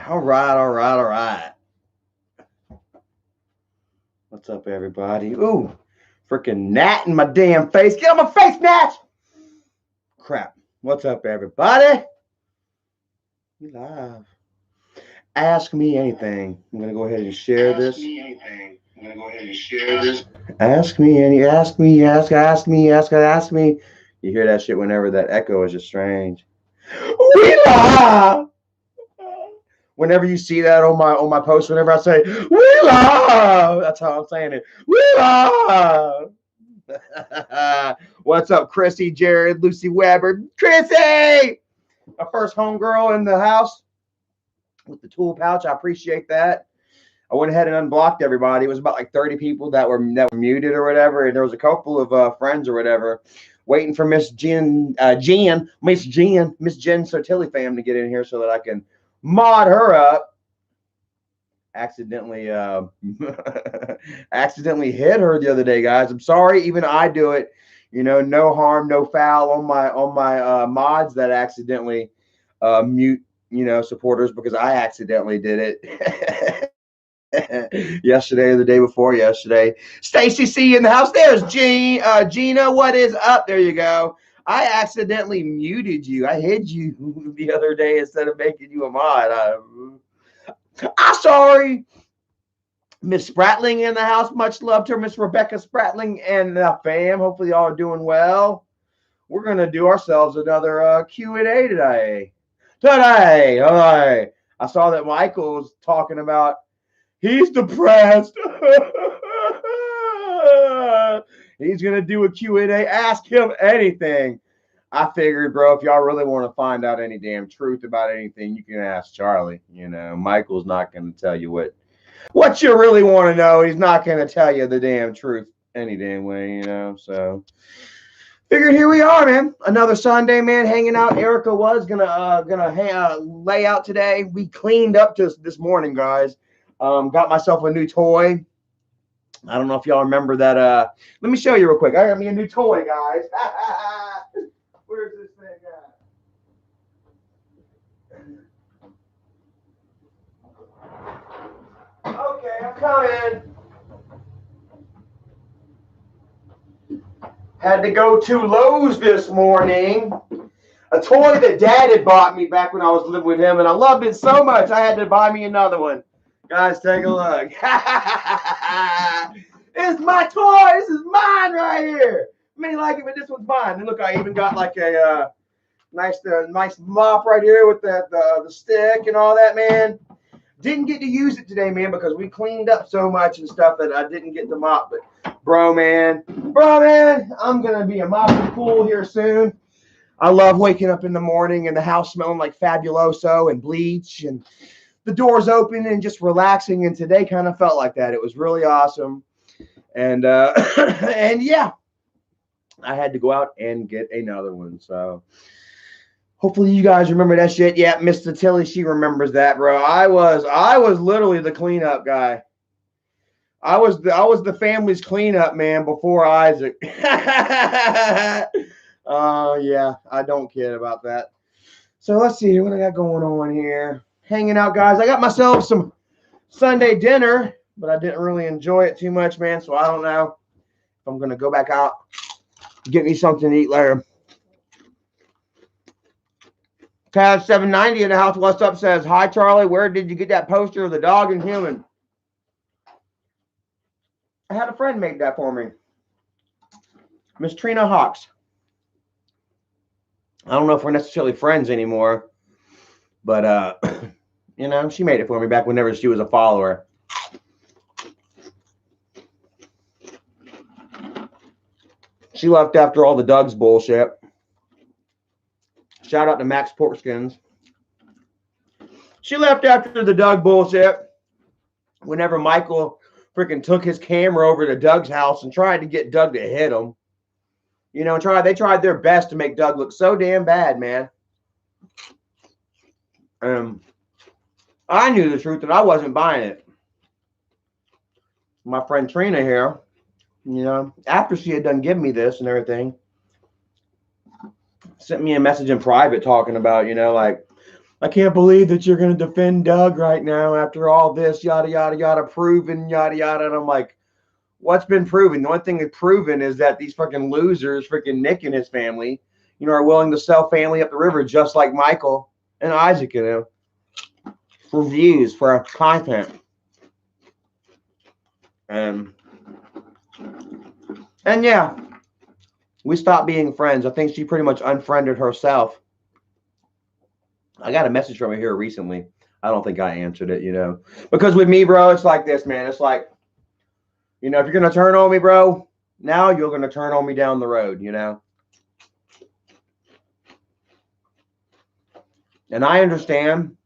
All right, all right, all right. What's up, everybody? Ooh, freaking gnat in my damn face. Get on my face, gnat! Crap. What's up, everybody? We live. Ask me anything. I'm gonna go ahead and share this. Ask me anything. I'm gonna go ahead and share this. Ask me any. Ask me. Ask me. You hear that shit whenever that echo is just strange. We live. Whenever you see that on my post, whenever I say we love, that's how I'm saying it. We love. What's up, Chrissy, Jared, Lucy Weber, Chrissy, my first homegirl in the house with the tool pouch. I appreciate that. I went ahead and unblocked everybody. It was about like 30 people that were muted or whatever, and there was a couple of friends or whatever waiting for Miss Jen Sotilli fam to get in here so that I can mod her up. Accidentally accidentally hit her the other day, guys. I'm sorry, even I do it. No harm, no foul on my mods that accidentally mute supporters because I accidentally did it yesterday or the day before yesterday. Stacy C in the house. There's Gina. What is up? There you go. I accidentally muted you. I hid you the other day instead of making you a mod. I'm sorry. Miss Spratling in the house. Much love to her. Miss Rebecca Spratling and the fam. Hopefully y'all are doing well. We're going to do ourselves another Q&A today. All right. I saw that Michael was talking about he's depressed. He's going to do a Q&A. Ask him anything. I figured, bro, if y'all really want to find out any damn truth about anything, you can ask Charlie. Michael's not going to tell you what you really want to know. He's not going to tell you the damn truth any damn way, So figured here we are, man. Another Sunday, man, hanging out. Erica was gonna lay out today. We cleaned up just this morning, guys. Got myself a new toy. I don't know if y'all remember that. Let me show you real quick. I got me a new toy, guys. Where's this thing at? Okay, I'm coming. Had to go to Lowe's this morning. A toy that Dad had bought me back when I was living with him, and I loved it so much I had to buy me another one. Guys, take a look. It's my toy. This is mine right here. I may like it, but this one's mine. And look, I even got like a nice mop right here with the stick and all that, man. Didn't get to use it today, man, because we cleaned up so much and stuff that I didn't get to mop. But bro, man, I'm gonna be a mopping pool here soon. I love waking up in the morning and the house smelling like Fabuloso and bleach and the doors open and just relaxing. And today kind of felt like that. It was really awesome. And and yeah, I had to go out and get another one. So hopefully you guys remember that shit. Yeah, Mr. Tilly, she remembers that, bro. I was literally the cleanup guy. I was the family's cleanup man before Isaac. Yeah, I don't care about that. So let's see what I got going on here. Hanging out, guys. I got myself some Sunday dinner, but I didn't really enjoy it too much, man. So I don't know if I'm gonna go back out, get me something to eat later. Tab 790 in the house. What's up? Says hi, Charlie. Where did you get that poster of the dog and human? I had a friend make that for me. Miss Trina Hawks. I don't know if we're necessarily friends anymore, but she made it for me back whenever she was a follower. She left after all the Doug's bullshit. Shout out to Max Porkskins. She left after the Doug bullshit. Whenever Michael freaking took his camera over to Doug's house and tried to get Doug to hit him. They tried their best to make Doug look so damn bad, man. I knew the truth and I wasn't buying it. My friend Trina here, after she had done giving me this and everything, sent me a message in private talking about, like, I can't believe that you're going to defend Doug right now after all this, yada, yada, yada, proven, yada, yada. And I'm like, what's been proven? The only thing that's proven is that these fucking losers, freaking Nick and his family, are willing to sell family up the river just like Michael and Isaac, for views, for content. And yeah, we stopped being friends. I think she pretty much unfriended herself. I got a message from her here recently. I don't think I answered it, because with me, bro, it's like this, man. It's like, if you're going to turn on me, bro, now you're going to turn on me down the road, And I understand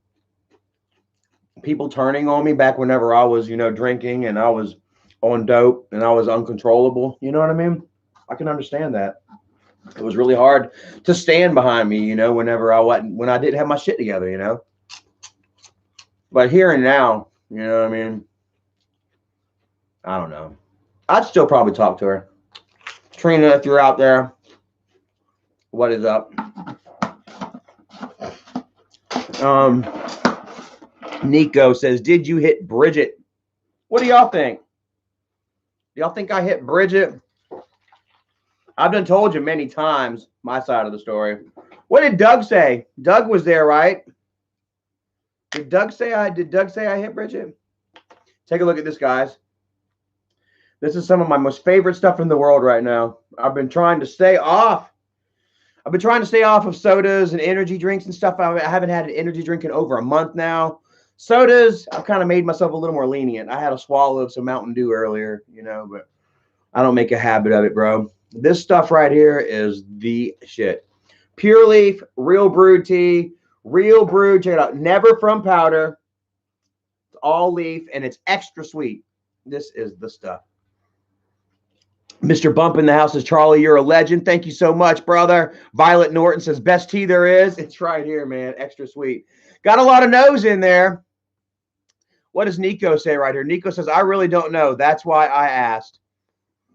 people turning on me back whenever I was, drinking and I was on dope and I was uncontrollable. You know what I mean? I can understand that. It was really hard to stand behind me, whenever when I didn't have my shit together, But here and now, you know what I mean? I don't know. I'd still probably talk to her. Trina, if you're out there, what is up? Nico says, did you hit Bridget? What do y'all think? Do y'all think I hit Bridget? I've been told you many times my side of the story. What did Doug say? Doug was there, right? Did Doug say I hit Bridget? Take a look at this, guys. This is some of my most favorite stuff in the world right now. I've been trying to stay off. I've been trying to stay off of sodas and energy drinks and stuff. I haven't had an energy drink in over a month now. Sodas, I've kind of made myself a little more lenient. I had a swallow of some Mountain Dew earlier, but I don't make a habit of it, bro. This stuff right here is the shit. Pure Leaf, real brewed tea, real brewed. Check it out. Never from powder. It's all leaf, and it's extra sweet. This is the stuff. Mr. Bump in the house says, Charlie, you're a legend. Thank you so much, brother. Violet Norton says, best tea there is. It's right here, man. Extra sweet. Got a lot of no's in there. What does Nico say right here? Nico says, I really don't know. That's why I asked.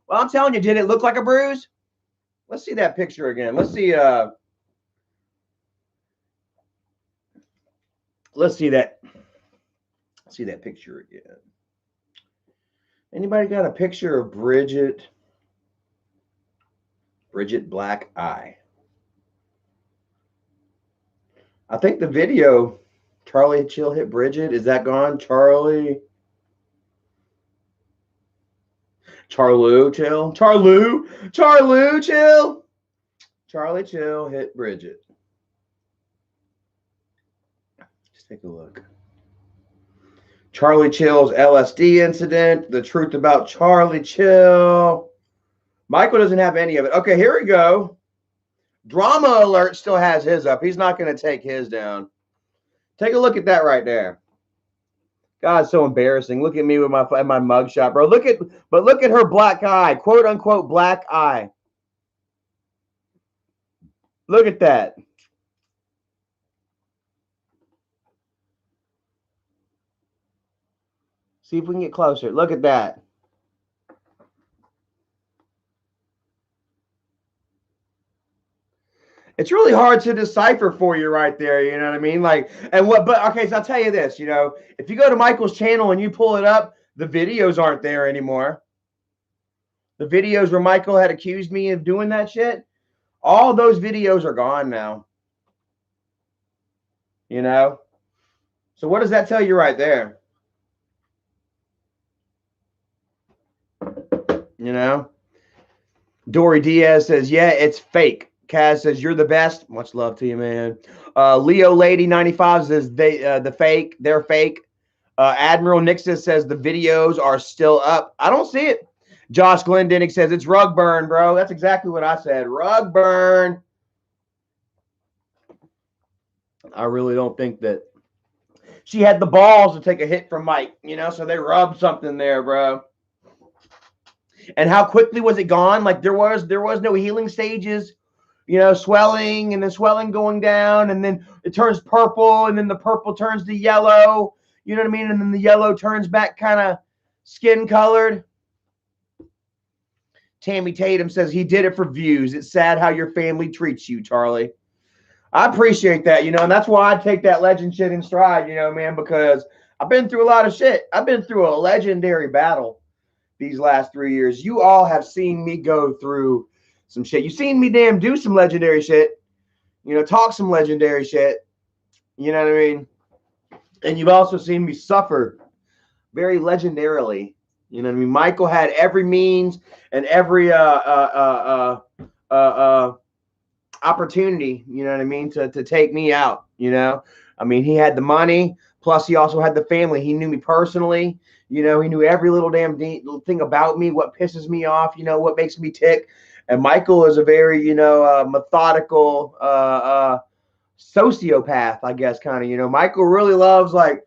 Well, I'm telling you, did it look like a bruise? Let's see that picture again. Let's see that picture again. Anybody got a picture of Bridget Black Eye? I think the video, Charlie Chill hit Bridget. Is that gone? Charlie Chill. Charlie Chill hit Bridget. Just take a look. Charlie Chill's LSD incident. The truth about Charlie Chill. Michael doesn't have any of it. Okay, here we go. Drama Alert still has his up. He's not going to take his down. Take a look at that right there. God, it's so embarrassing. Look at me with my mugshot, bro. Look at her black eye, quote unquote black eye. Look at that. See if we can get closer. Look at that. It's really hard to decipher for you right there. You know what I mean? But okay, so I'll tell you this, if you go to Michael's channel and you pull it up, the videos aren't there anymore. The videos where Michael had accused me of doing that shit, all those videos are gone now. So what does that tell you right there? Dory Diaz says, yeah, it's fake. Kaz says, you're the best. Much love to you, man. Leo Lady 95 says, they're fake. Admiral Nixon says, the videos are still up. I don't see it. Josh Glendinning says, it's rug burn, bro. That's exactly what I said. Rug burn. I really don't think that she had the balls to take a hit from Mike, so they rubbed something there, bro. And how quickly was it gone? Like there was no healing stages, swelling and then swelling going down, and then it turns purple, and then the purple turns to yellow, you know what I mean? And then the yellow turns back kind of skin colored. Tammy Tatum says, he did it for views. It's sad how your family treats you, Charlie. I appreciate that, you know, and that's why I take that legend shit in stride, you know, man, because I've been through a lot of shit. I've been through a legendary battle these last 3 years. You all have seen me go through some shit. You've seen me damn do some legendary shit, you know, talk some legendary shit. You know what I mean? And you've also seen me suffer very legendarily. You know what I mean? Michael had every means and every opportunity, you know what I mean, to take me out, you know. I mean, he had the money, plus he also had the family. He knew me personally, you know, he knew every little damn thing about me, what pisses me off, you know, what makes me tick. And Michael is a very, you know, methodical sociopath, I guess, kind of, you know. Michael really loves like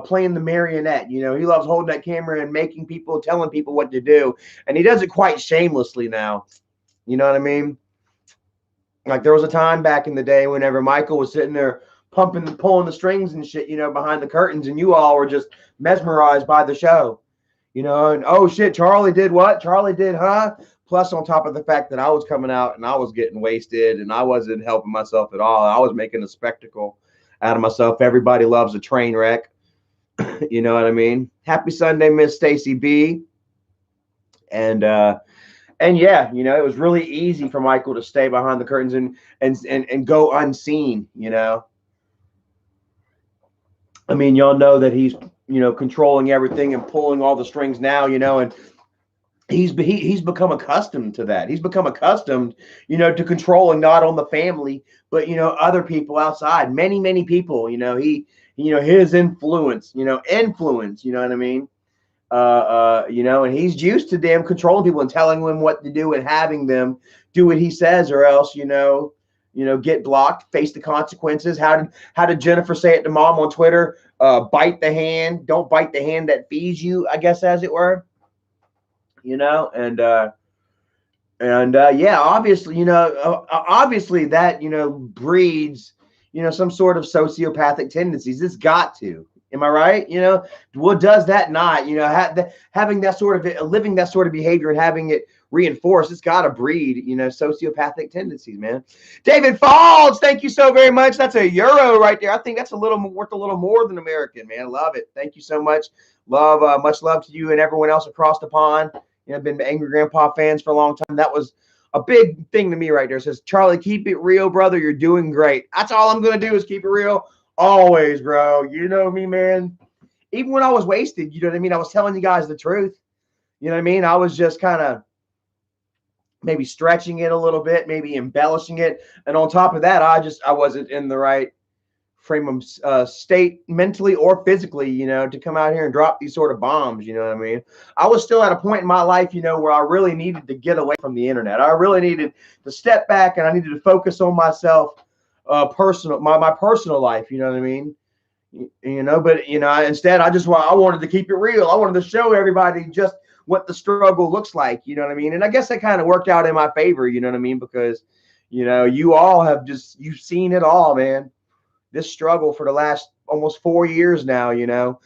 playing the marionette, you know. He loves holding that camera and making people, telling people what to do. And he does it quite shamelessly now. You know what I mean? Like there was a time back in the day whenever Michael was sitting there pumping, pulling the strings and shit, you know, behind the curtains, and you all were just mesmerized by the show, you know. And oh shit, Charlie did what? Charlie did, huh? Plus, on top of the fact that I was coming out and I was getting wasted and I wasn't helping myself at all, I was making a spectacle out of myself. Everybody loves a train wreck, you know what I mean? Happy Sunday, Miss Stacy B. And yeah, you know, it was really easy for Michael to stay behind the curtains and go unseen, you know. I mean, y'all know that he's, you know, controlling everything and pulling all the strings now, you know, and he's become accustomed to that. He's become accustomed, you know, to controlling not on the family, but, you know, other people outside. Many people, you know, you know, his influence, you know what I mean? You know, and he's used to damn controlling people and telling them what to do and having them do what he says, or else, you know, get blocked, face the consequences. How did Jennifer say it to mom on Twitter? Bite the hand, don't bite the hand that feeds you, I guess, as it were. You know, and yeah, obviously, you know, obviously that, you know, breeds, you know, some sort of sociopathic tendencies. It's got to. Am I right? You know, what does that not, you know, having that sort of, living that sort of behavior and having it reinforced, it's got to breed, you know, sociopathic tendencies, man. David Falls, thank you so very much. That's a euro right there. I think that's worth a little more than American, man. Love it. Thank you so much. Much love to you and everyone else across the pond. You know, I've been Angry Grandpa fans for a long time. That was a big thing to me right there. It says, Charlie, keep it real, brother. You're doing great. That's all I'm going to do is keep it real. Always, bro. You know me, man. Even when I was wasted, you know what I mean? I was telling you guys the truth. You know what I mean? I was just kind of maybe stretching it a little bit, maybe embellishing it. And on top of that, I wasn't in the right frame of state mentally or physically, you know, to come out here and drop these sort of bombs. You know what I mean? I was still at a point in my life, you know, where I really needed to get away from the internet. I really needed to step back and I needed to focus on myself. My personal life, you know what I mean? You know, but you know, instead I wanted to keep it real. I wanted to show everybody just what the struggle looks like, you know what I mean? And I guess that kind of worked out in my favor, you know what I mean? Because, you know, you all have you've seen it all, man. This struggle for the last almost 4 years now, you know,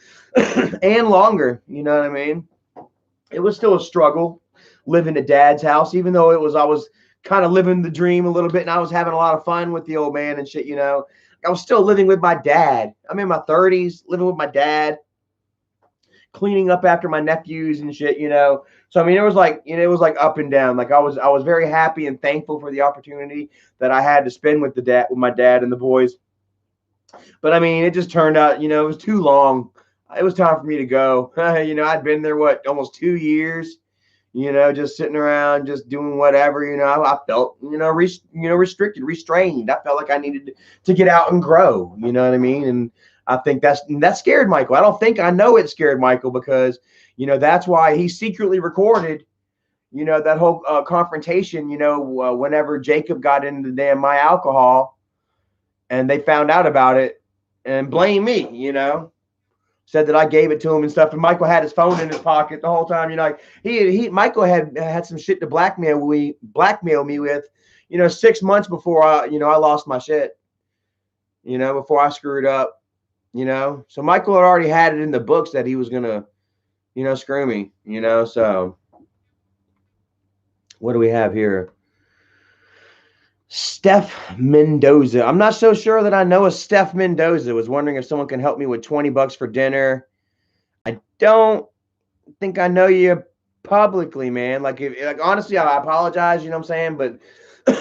and longer, you know what I mean? It was still a struggle living at Dad's house, even though I was kind of living the dream a little bit and I was having a lot of fun with the old man and shit, you know. I was still living with my dad. I'm in my 30s, living with my dad, cleaning up after my nephews and shit, you know. So I mean, it was like, you know, it was like up and down. Like I was very happy and thankful for the opportunity that I had to spend with my dad and the boys. But I mean, it just turned out, you know, it was too long. It was time for me to go. You know, I'd been there almost 2 years. You know, just sitting around, just doing whatever. You know, I felt, you know, restricted, restrained. I felt like I needed to get out and grow. You know what I mean? And I think that scared Michael. I know it scared Michael because, you know, that's why he secretly recorded, you know, that whole confrontation. You know, whenever Jacob got into the damn My Alcohol, and they found out about it and blamed me. You know. Said that I gave it to him and stuff, and Michael had his phone in his pocket the whole time. You know, Michael had some shit to blackmail me with, you know, 6 months before I lost my shit. You know, before I screwed up. You know, so Michael had already had it in the books that he was gonna, you know, screw me. You know, so what do we have here? Steph Mendoza. I'm not so sure that I know a Steph Mendoza. Was wondering if someone can help me with $20 for dinner. I don't think I know you publicly, man. Like, honestly, I apologize. You know what I'm saying? But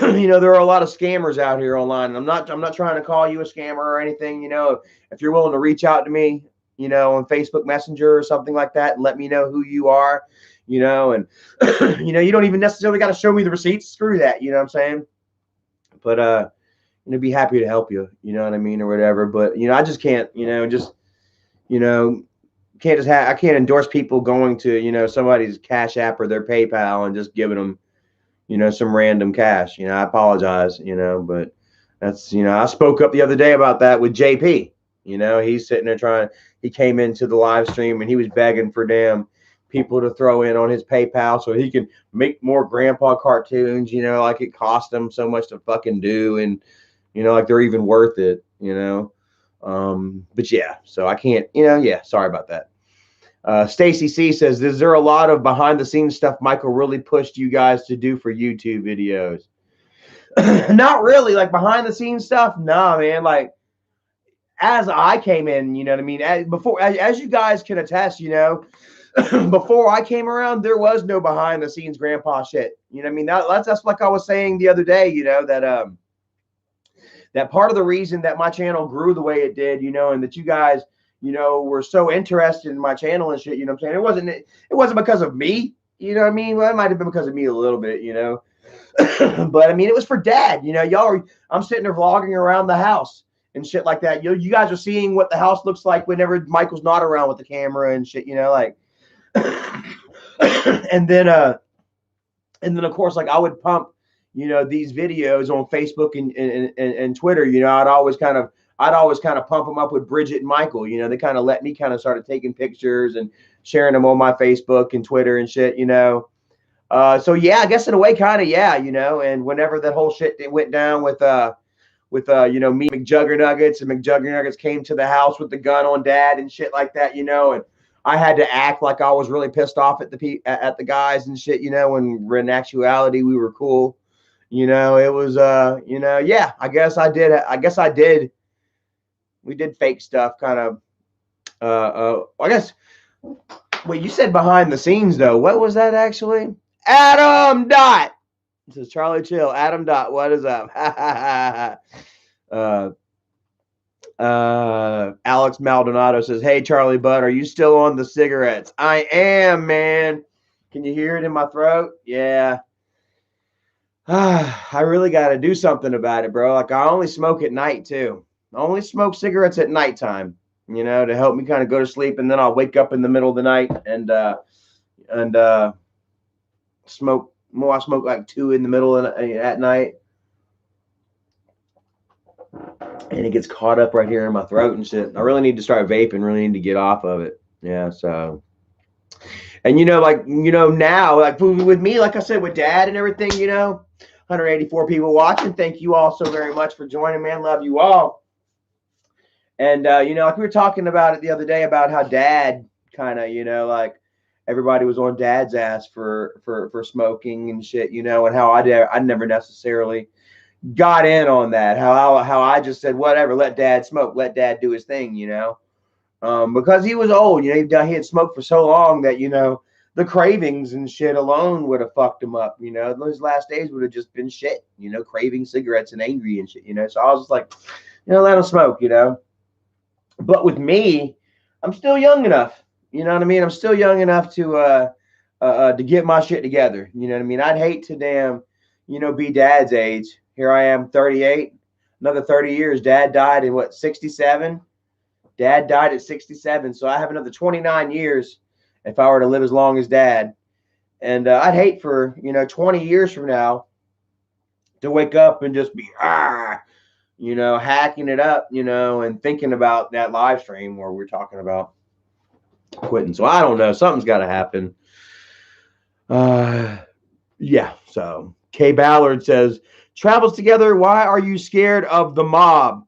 there are a lot of scammers out here online. And I'm not trying to call you a scammer or anything. If you're willing to reach out to me, on Facebook Messenger or something like that, and let me know who you are. And you don't even necessarily got to show me the receipts. Screw that. You know what I'm saying? But be happy to help you. You know what I mean, or whatever. But I just can't. Can't just I can't endorse people going to somebody's Cash App or their PayPal and just giving them some random cash. I apologize. But that's I spoke up the other day about that with JP. He's sitting there he came into the live stream and he was begging for damn people to throw in on his PayPal so he can make more grandpa cartoons, like it cost him so much to fucking do, and like they're even worth it, but yeah, so I can't, sorry about that. Stacy C says, is there a lot of behind the scenes stuff Michael really pushed you guys to do for YouTube videos? Not really, like behind the scenes stuff. Nah, man. Like as I came in, you know what I mean? As you guys can attest, before I came around, there was no behind the scenes grandpa shit. You know what I mean? That's like I was saying the other day, that part of the reason that my channel grew the way it did, and that you guys, were so interested in my channel and shit, you know what I'm saying? It wasn't because of me, you know what I mean? Well, it might have been because of me a little bit, but I mean, it was for Dad, I'm sitting there vlogging around the house and shit like that. You guys are seeing what the house looks like whenever Michael's not around with the camera and shit, like, and then of course, like I would pump, these videos on Facebook and Twitter, I'd always kind of pump them up with Bridget and Michael. They kind of let me kind of started taking pictures and sharing them on my Facebook and Twitter and shit, so yeah, I guess in a way, kind of, yeah, and whenever that whole shit went down with me, McJuggernuggets, and McJuggernuggets came to the house with the gun on Dad and shit like that, and I had to act like I was really pissed off at the guys and shit, when in actuality we were cool. It was yeah, I guess I did. We did fake stuff kind of I guess. Wait, you said behind the scenes though. What was that actually? Adam Dot. This is Charlie Chill. Adam Dot, what is up? Alex Maldonado says, hey Charlie Bud, are you still on the cigarettes? I am, man. Can you hear it in my throat? Yeah. I really got to do something about it, bro. Like I only smoke at night too. I only smoke cigarettes at nighttime, to help me kind of go to sleep, and then I'll wake up in the middle of the night and smoke more. I smoke like 2 in the middle at night, and it gets caught up right here in my throat and shit. I really need to start vaping. Really need to get off of it. Yeah. So, and now, like with me, like I said, with Dad and everything, 184 people watching. Thank you all so very much for joining, man. Love you all. And, like we were talking about it the other day about how Dad kind of, like everybody was on Dad's ass for smoking and shit, and how I never necessarily got in on that. How I just said, whatever, let Dad smoke, let Dad do his thing, because he was old, he had smoked for so long that, the cravings and shit alone would have fucked him up, those last days would have just been shit, craving cigarettes and angry and shit, so I was just like, let him smoke, but with me, I'm still young enough, what I mean? I'm still young enough to get my shit together, what I mean? I'd hate to damn, be Dad's age. Here I am, 38, another 30 years. Dad died in what, 67? Dad died at 67. So I have another 29 years if I were to live as long as Dad. And I'd hate for, 20 years from now to wake up and just be, hacking it up, and thinking about that live stream where we're talking about quitting. So I don't know. Something's got to happen. Yeah. So Kay Ballard says, travels together. Why are you scared of the mob?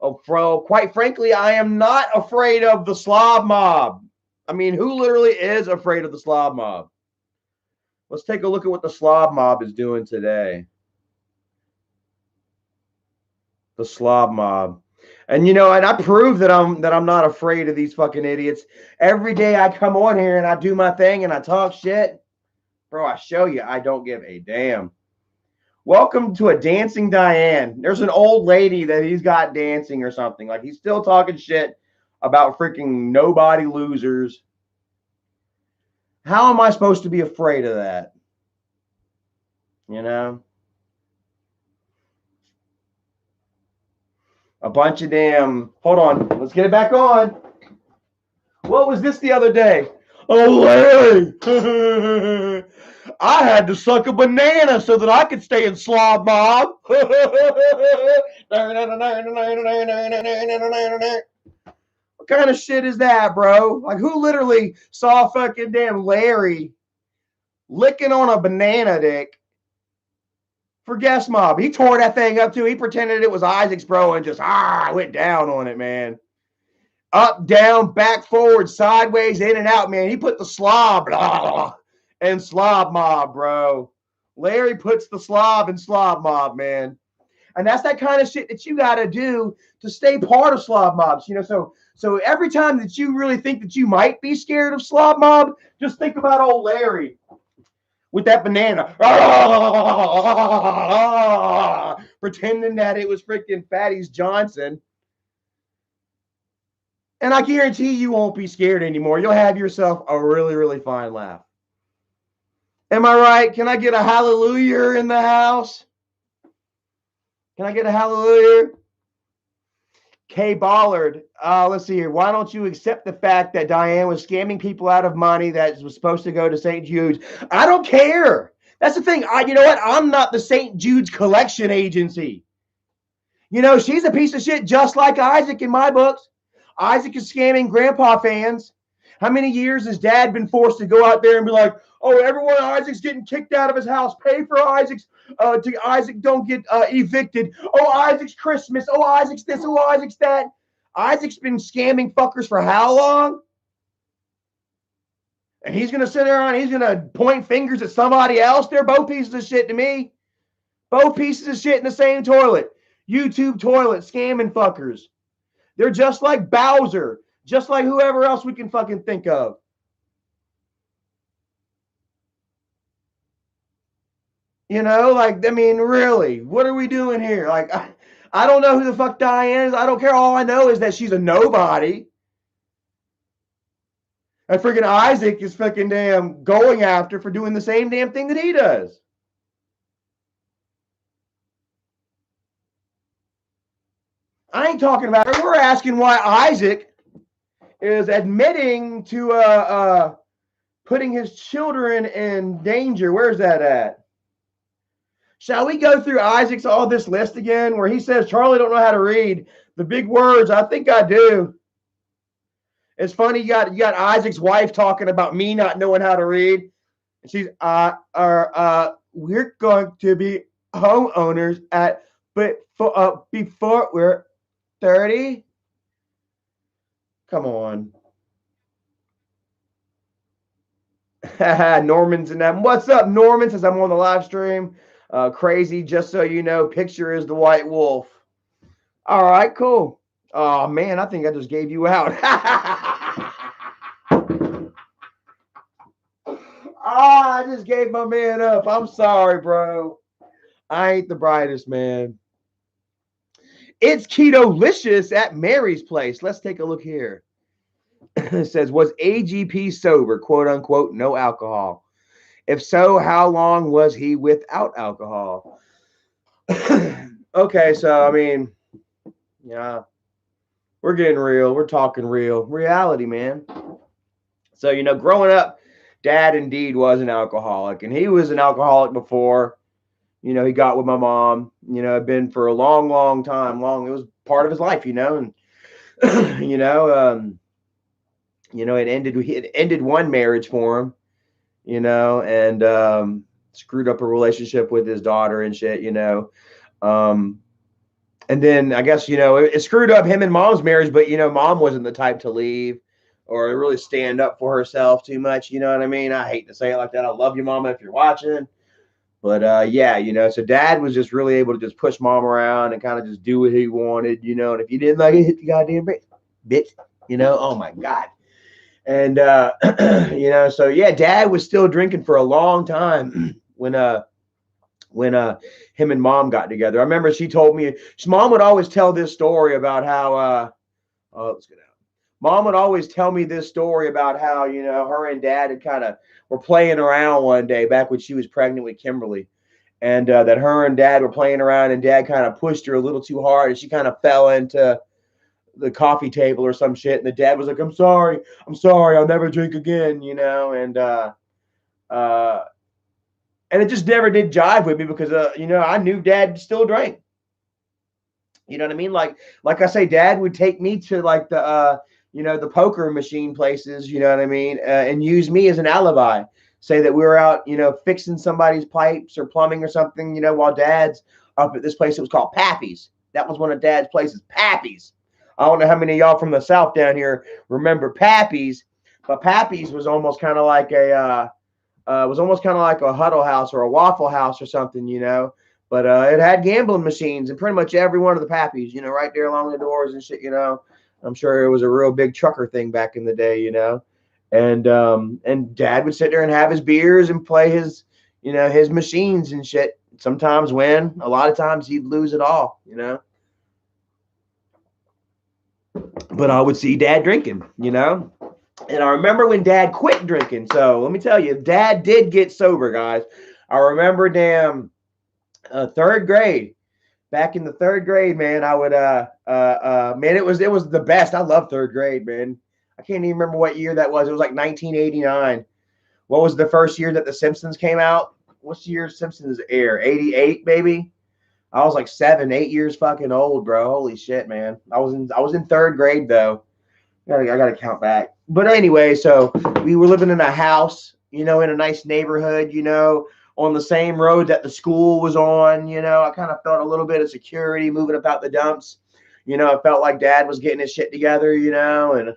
Oh, bro, quite frankly, I am not afraid of the slob mob. I mean, who literally is afraid of the slob mob? Let's take a look at what the slob mob is doing today. The slob mob. And you know, and I prove that I'm not afraid of these fucking idiots. Every day I come on here and I do my thing and I talk shit. Bro, I show you I don't give a damn. Welcome to a dancing Diane. There's an old lady that he's got dancing or something. Like he's still talking shit about freaking nobody losers. How am I supposed to be afraid of that? You know? A bunch of damn. Hold on. Let's get it back on. What was this the other day? Oh, Larry. I had to suck a banana so that I could stay in slob mob. What kind of shit is that, bro? Like, who literally saw fucking damn Larry licking on a banana dick for guest mob? He tore that thing up too. He pretended it was Isaac's, bro, and just went down on it, man. Up, down, back, forward, sideways, in and out, man. He put the slob and slob mob, bro. Larry puts the slob in slob mob, man. And that's that kind of shit that you got to do to stay part of slob mobs. You know, so every time that you really think that you might be scared of slob mob, just think about old Larry with that banana. Pretending that it was freaking Fatty's Johnson. And I guarantee you won't be scared anymore. You'll have yourself a really, really fine laugh. Am I right? Can I get a hallelujah in the house? Can I get a hallelujah? Kay Ballard, let's see here. Why don't you accept the fact that Diane was scamming people out of money that was supposed to go to St. Jude's? I don't care. That's the thing. You know what? I'm not the St. Jude's collection agency. You know, she's a piece of shit just like Isaac in my books. Isaac is scamming grandpa fans. How many years has dad been forced to go out there and be like, oh, everyone, Isaac's getting kicked out of his house. Pay for Isaac's, Isaac don't get evicted. Oh, Isaac's Christmas. Oh, Isaac's this. Oh, Isaac's that. Isaac's been scamming fuckers for how long? And he's going to sit there and he's going to point fingers at somebody else. They're both pieces of shit to me. Both pieces of shit in the same toilet. YouTube toilet scamming fuckers. They're just like Bowser, just like whoever else we can fucking think of. You know, like, I mean, really, what are we doing here? Like, I don't know who the fuck Diane is. I don't care. All I know is that she's a nobody. And freaking Isaac is fucking damn going after for doing the same damn thing that he does. I ain't talking about it. We're asking why Isaac is admitting to putting his children in danger. Where's that at? Shall we go through Isaac's all this list again where he says, Charlie don't know how to read the big words? I think I do. It's funny, you got Isaac's wife talking about me not knowing how to read. And she's we're going to be homeowners at before we're 30. Come on. Norman's in that. What's up, Norman? Says I'm on the live stream. Crazy, just so you know, picture is the white wolf. All right, cool. Oh man, I think I just gave you out. I just gave my man up. I'm sorry, bro. I ain't the brightest, man. It's Keto-licious at Mary's place. Let's take a look here. It says, was AGP sober, quote unquote, no alcohol? If so, how long was he without alcohol? Okay, so, I mean, yeah, we're getting real. We're talking real. Reality, man. So, you know, growing up, Dad indeed was an alcoholic, and he was an alcoholic before. You know, he got with my mom. You know, had been for a long, long time. It was part of his life, you know, and it ended one marriage for him, you know, and screwed up a relationship with his daughter and shit, you know. And then I guess, you know, it screwed up him and Mom's marriage, but, you know, Mom wasn't the type to leave or really stand up for herself too much. You know what I mean? I hate to say it like that. I love you, Mama, if you're watching. But yeah, so dad was just really able to just push mom around and kind of just do what he wanted, and if you didn't like it, hit the goddamn bitch, oh my God. And so yeah, dad was still drinking for a long time when him and mom got together. I remember she told me, mom would always tell this story about how oh, let's get out. Mom would always tell me this story about how, her and dad had kind of were playing around one day back when she was pregnant with Kimberly. And that her and dad were playing around, and dad kind of pushed her a little too hard, and she kind of fell into the coffee table or some shit. And the dad was like, I'm sorry, I'll never drink again, uh, and it just never did jive with me because, I knew dad still drank. You know what I mean? Like I say, dad would take me to like the poker machine places, you know what I mean? And use me as an alibi. Say that we were out, fixing somebody's pipes or plumbing or something, while dad's up at this place. It was called Pappy's. That was one of dad's places, Pappy's. I don't know how many of y'all from the South down here remember Pappy's, but Pappy's was almost kind of like a Huddle House or a Waffle House or something, But it had gambling machines and pretty much every one of the Pappy's, right there along the doors and shit, I'm sure it was a real big trucker thing back in the day, And dad would sit there and have his beers and play his, his machines and shit. Sometimes win, a lot of times he'd lose it all, But I would see dad drinking, And I remember when dad quit drinking. So let me tell you, dad did get sober, guys. I remember third grade. Back in the third grade, man, I would man, it was the best. I love third grade, man. I can't even remember what year that was. It was like 1989. What was the first year that The Simpsons came out? What's the year Simpsons air? 88, baby. I was like 7, 8 years fucking old, bro. Holy shit, man. I was in third grade though. I gotta count back. But anyway, so we were living in a house, in a nice neighborhood, on the same road that the school was on. I kind of felt a little bit of security moving about the dumps. I felt like dad was getting his shit together, and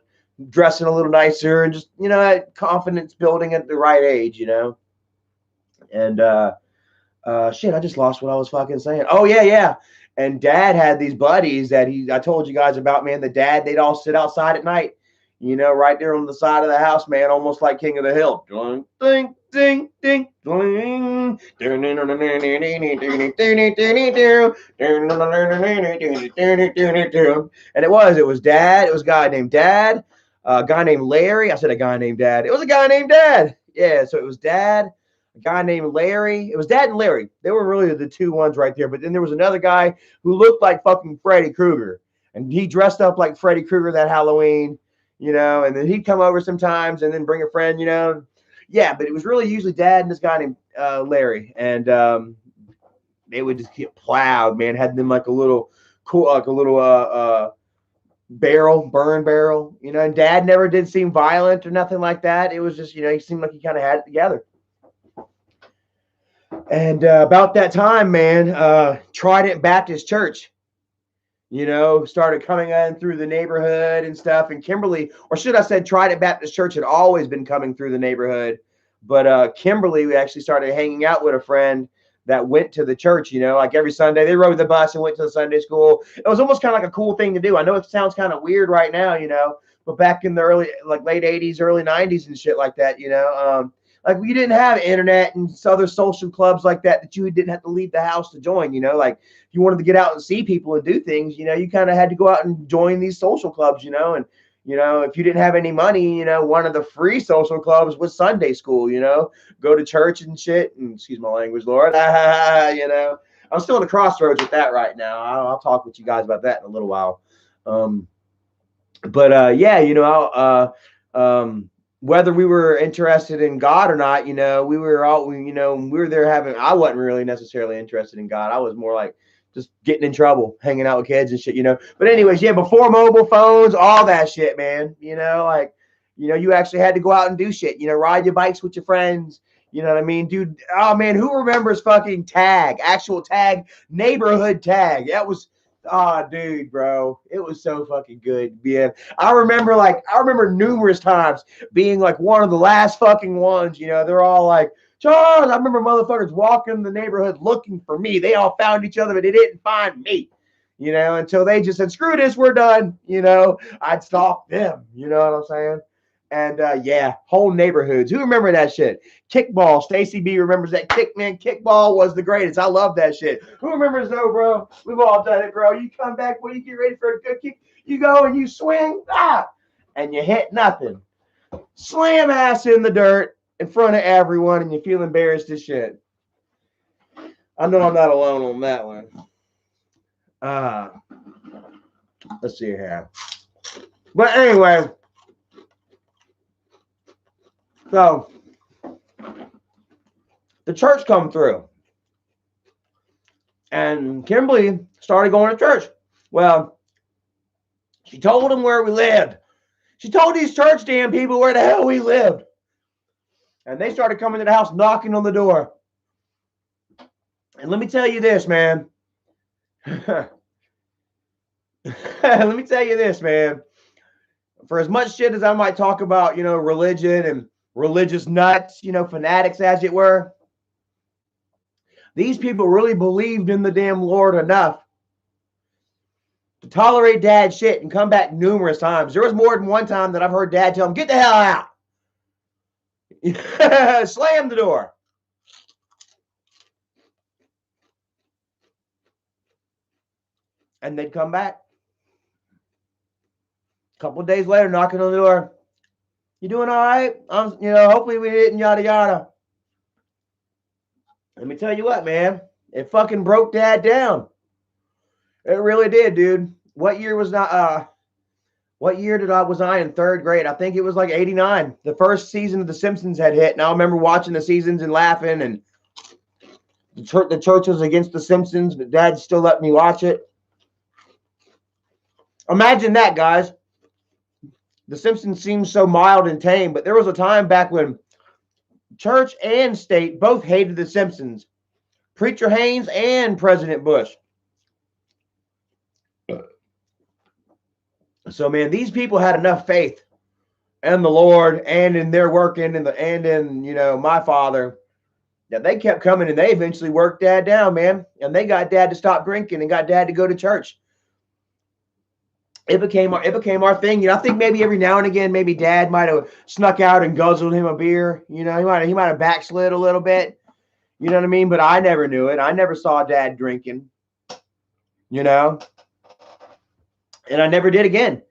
dressing a little nicer and just, had confidence building at the right age, And shit, I just lost what I was fucking saying. Oh, yeah. And dad had these buddies that I told you guys about, man. They'd all sit outside at night, right there on the side of the house, man, almost like King of the Hill. Ding, ding, ding, ding, ding. And it was dad. It was a guy named Dad, a guy named Larry. I said a guy named Dad. It was a guy named Dad. Yeah, so it was dad, a guy named Larry. It was dad and Larry. They were really the two ones right there. But then there was another guy who looked like fucking Freddy Krueger. And he dressed up like Freddy Krueger that Halloween, and then he'd come over sometimes and then bring a friend, Yeah, but it was really usually dad and this guy named Larry. And they would just get plowed, man. Had them like a little burn barrel, and dad never did seem violent or nothing like that. It was just, he seemed like he kind of had it together. And about that time, man, Trident Baptist Church, started coming in through the neighborhood and stuff. And Kimberly, or should I say Trident Baptist Church had always been coming through the neighborhood. But Kimberly, we actually started hanging out with a friend that went to the church, like every Sunday. They rode the bus and went to the Sunday school. It was almost kind of like a cool thing to do. I know it sounds kind of weird right now, but back in the late 80s, early 90s and shit like that, like we didn't have internet and other social clubs like that you didn't have to leave the house to join, like if you wanted to get out and see people and do things, you kind of had to go out and join these social clubs, and if you didn't have any money, one of the free social clubs was Sunday school, go to church and shit. And excuse my language, Lord. I'm still at a crossroads with that right now. I'll talk with you guys about that in a little while. Yeah, whether we were interested in God or not, we were there I wasn't really necessarily interested in God. I was more like just getting in trouble, hanging out with kids and shit, But anyways, yeah, before mobile phones, all that shit, man, you actually had to go out and do shit, ride your bikes with your friends, you know what I mean, dude? Oh man, who remembers fucking tag, actual tag, neighborhood tag? That was, oh dude, bro, it was so fucking good, man. I remember numerous times being like one of the last fucking ones, they're all like Charles, I remember motherfuckers walking the neighborhood looking for me. They all found each other, but they didn't find me. You know, until they just said, screw this, we're done. You know, I'd stalk them. You know what I'm saying? And yeah, whole neighborhoods. Who remember that shit? Kickball. Stacy B remembers that kickball was the greatest. I love that shit. Who remembers though, bro? We've all done it, bro. You come back when you get ready for a good kick, you go and you swing, and you hit nothing. Slam ass in the dirt in front of everyone, and you feel embarrassed as shit. I know I'm not alone on that one. Let's see here. But anyway, so the church come through, and Kimberly started going to church. Well, she told them where we lived. She told these church damn people where the hell we lived. And they started coming to the house, knocking on the door. And let me tell you this, man. Let me tell you this, man. For as much shit as I might talk about, you know, religion and religious nuts, you know, fanatics as it were, these people really believed in the damn Lord enough to tolerate Dad's shit and come back numerous times. There was more than one time that I've heard Dad tell him, get the hell out. Slam the door. And they'd come back. A couple of days later, knocking on the door. You doing all right? You know, hopefully we didn't yada yada. Let me tell you what, man. It fucking broke Dad down. It really did, dude. What year was I in third grade? I think it was like 89. The first season of The Simpsons had hit, and I remember watching the seasons and laughing, and the church was against The Simpsons, but Dad still let me watch it. Imagine that, guys. The Simpsons seems so mild and tame, but there was a time back when church and state both hated The Simpsons. Preacher Haynes and President Bush. So, man, these people had enough faith in the Lord and in their work and in you know, my father, that they kept coming, and they eventually worked Dad down, man. And they got Dad to stop drinking and got Dad to go to church. It became our thing. You know, I think maybe every now and again, maybe Dad might have snuck out and guzzled him a beer. You know, he might have backslid a little bit. You know what I mean? But I never knew it. I never saw Dad drinking. You know? And I never did again.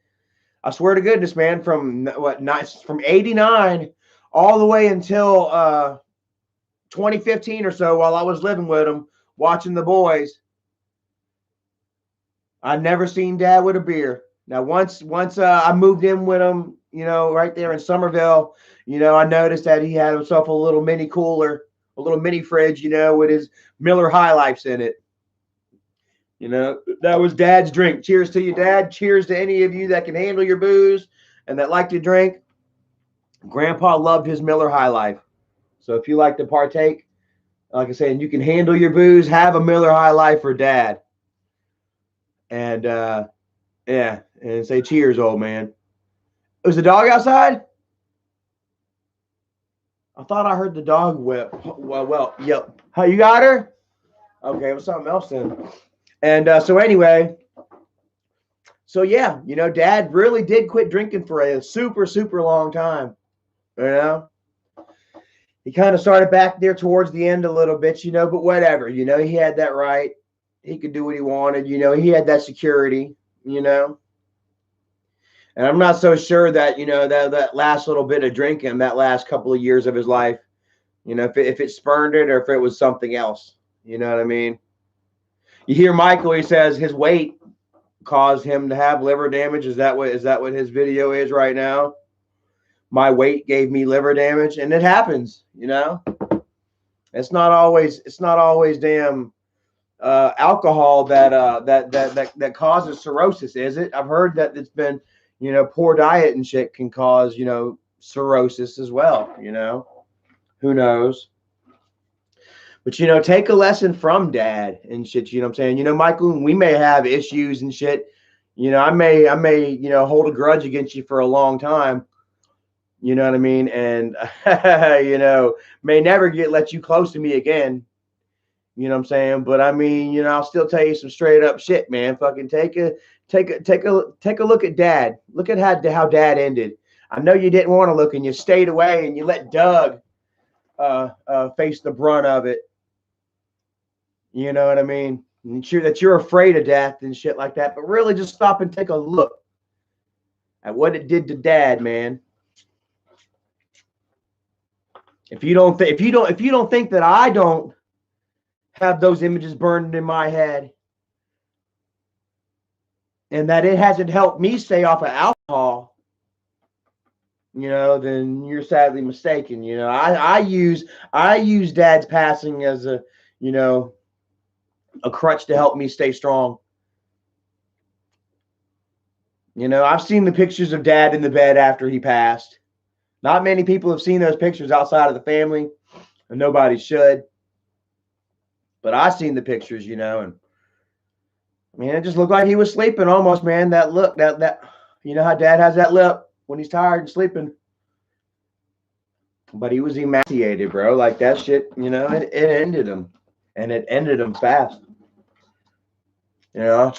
I swear to goodness, man, from 89 all the way until 2015 or so, while I was living with him, watching the boys, I never seen Dad with a beer. Now, once I moved in with him, you know, right there in Somerville, you know, I noticed that he had himself a little mini cooler, a little mini fridge, you know, with his Miller High Lifes in it. You know, that was Dad's drink. Cheers to you, Dad. Cheers to any of you that can handle your booze and that like to drink. Grandpa loved his Miller High Life. So if you like to partake, like I said, and you can handle your booze, have a Miller High Life for Dad. And yeah, and say cheers, old man. Was the dog outside? I thought I heard the dog whip. Well, yep. How you got her? Okay, it was something else then. And so anyway, so yeah, you know, Dad really did quit drinking for a super, super long time. You know, he kind of started back there towards the end a little bit, you know, but whatever, you know, he had that right. He could do what he wanted, you know, he had that security, you know. And I'm not so sure that, you know, that last little bit of drinking, that last couple of years of his life, you know, if it spurned it or if it was something else, you know what I mean? You hear Michael, he says his weight caused him to have liver damage. Is that what his video is right now? My weight gave me liver damage, and it happens, you know. It's not always damn alcohol that causes cirrhosis, is it? I've heard that it's been, you know, poor diet and shit can cause, you know, cirrhosis as well, you know. Who knows? But, you know, take a lesson from Dad and shit, you know what I'm saying? You know, Michael, we may have issues and shit. You know, I may, you know, hold a grudge against you for a long time. You know what I mean? And, you know, may never let you close to me again. You know what I'm saying? But I mean, you know, I'll still tell you some straight up shit, man. Fucking take a look at Dad. Look at how Dad ended. I know you didn't want to look, and you stayed away, and you let Doug face the brunt of it. You know what I mean? And you're afraid of death and shit like that. But really, just stop and take a look at what it did to Dad, man. If you don't think that I don't have those images burned in my head, and that it hasn't helped me stay off of alcohol, you know, then you're sadly mistaken. You know, I use Dad's passing as a, you know, a crutch to help me stay strong. You know, I've seen the pictures of Dad in the bed after he passed. Not many people have seen those pictures outside of the family, and nobody should. But I've seen the pictures, you know, and I mean, it just looked like he was sleeping almost, man. That look, that you know how Dad has that lip when he's tired and sleeping. But he was emaciated, bro. Like that shit, you know, it ended him. And it ended him fast. You know?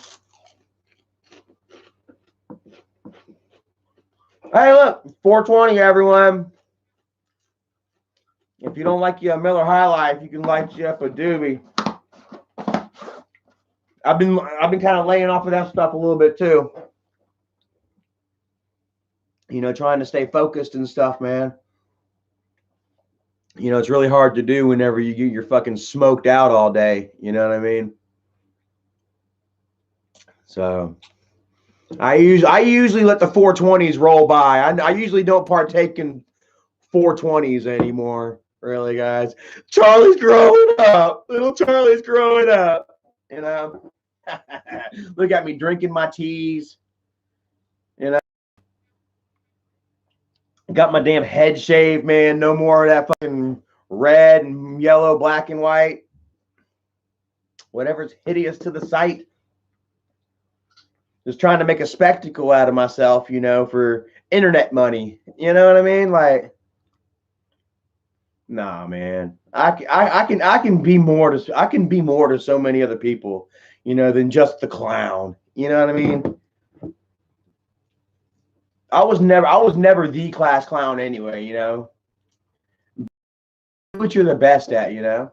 Hey, look, 420, everyone. If you don't like your Miller High Life, you can light you up a doobie. I've been kind of laying off of that stuff a little bit too. You know, trying to stay focused and stuff, man. You know, it's really hard to do whenever you're fucking smoked out all day. You know what I mean? So I usually let the 420s roll by. I usually don't partake in 420s anymore, really, guys. Charlie's growing up. Little Charlie's growing up. You know? Look at me drinking my teas. You know? Got my damn head shaved, man. No more of that fucking red and yellow, black and white. Whatever's hideous to the sight. Just trying to make a spectacle out of myself, you know, for internet money. You know what I mean? Like, nah, man. I can be more to so many other people, you know, than just the clown. You know what I mean? I was never the class clown anyway, you know. What you're the best at, you know.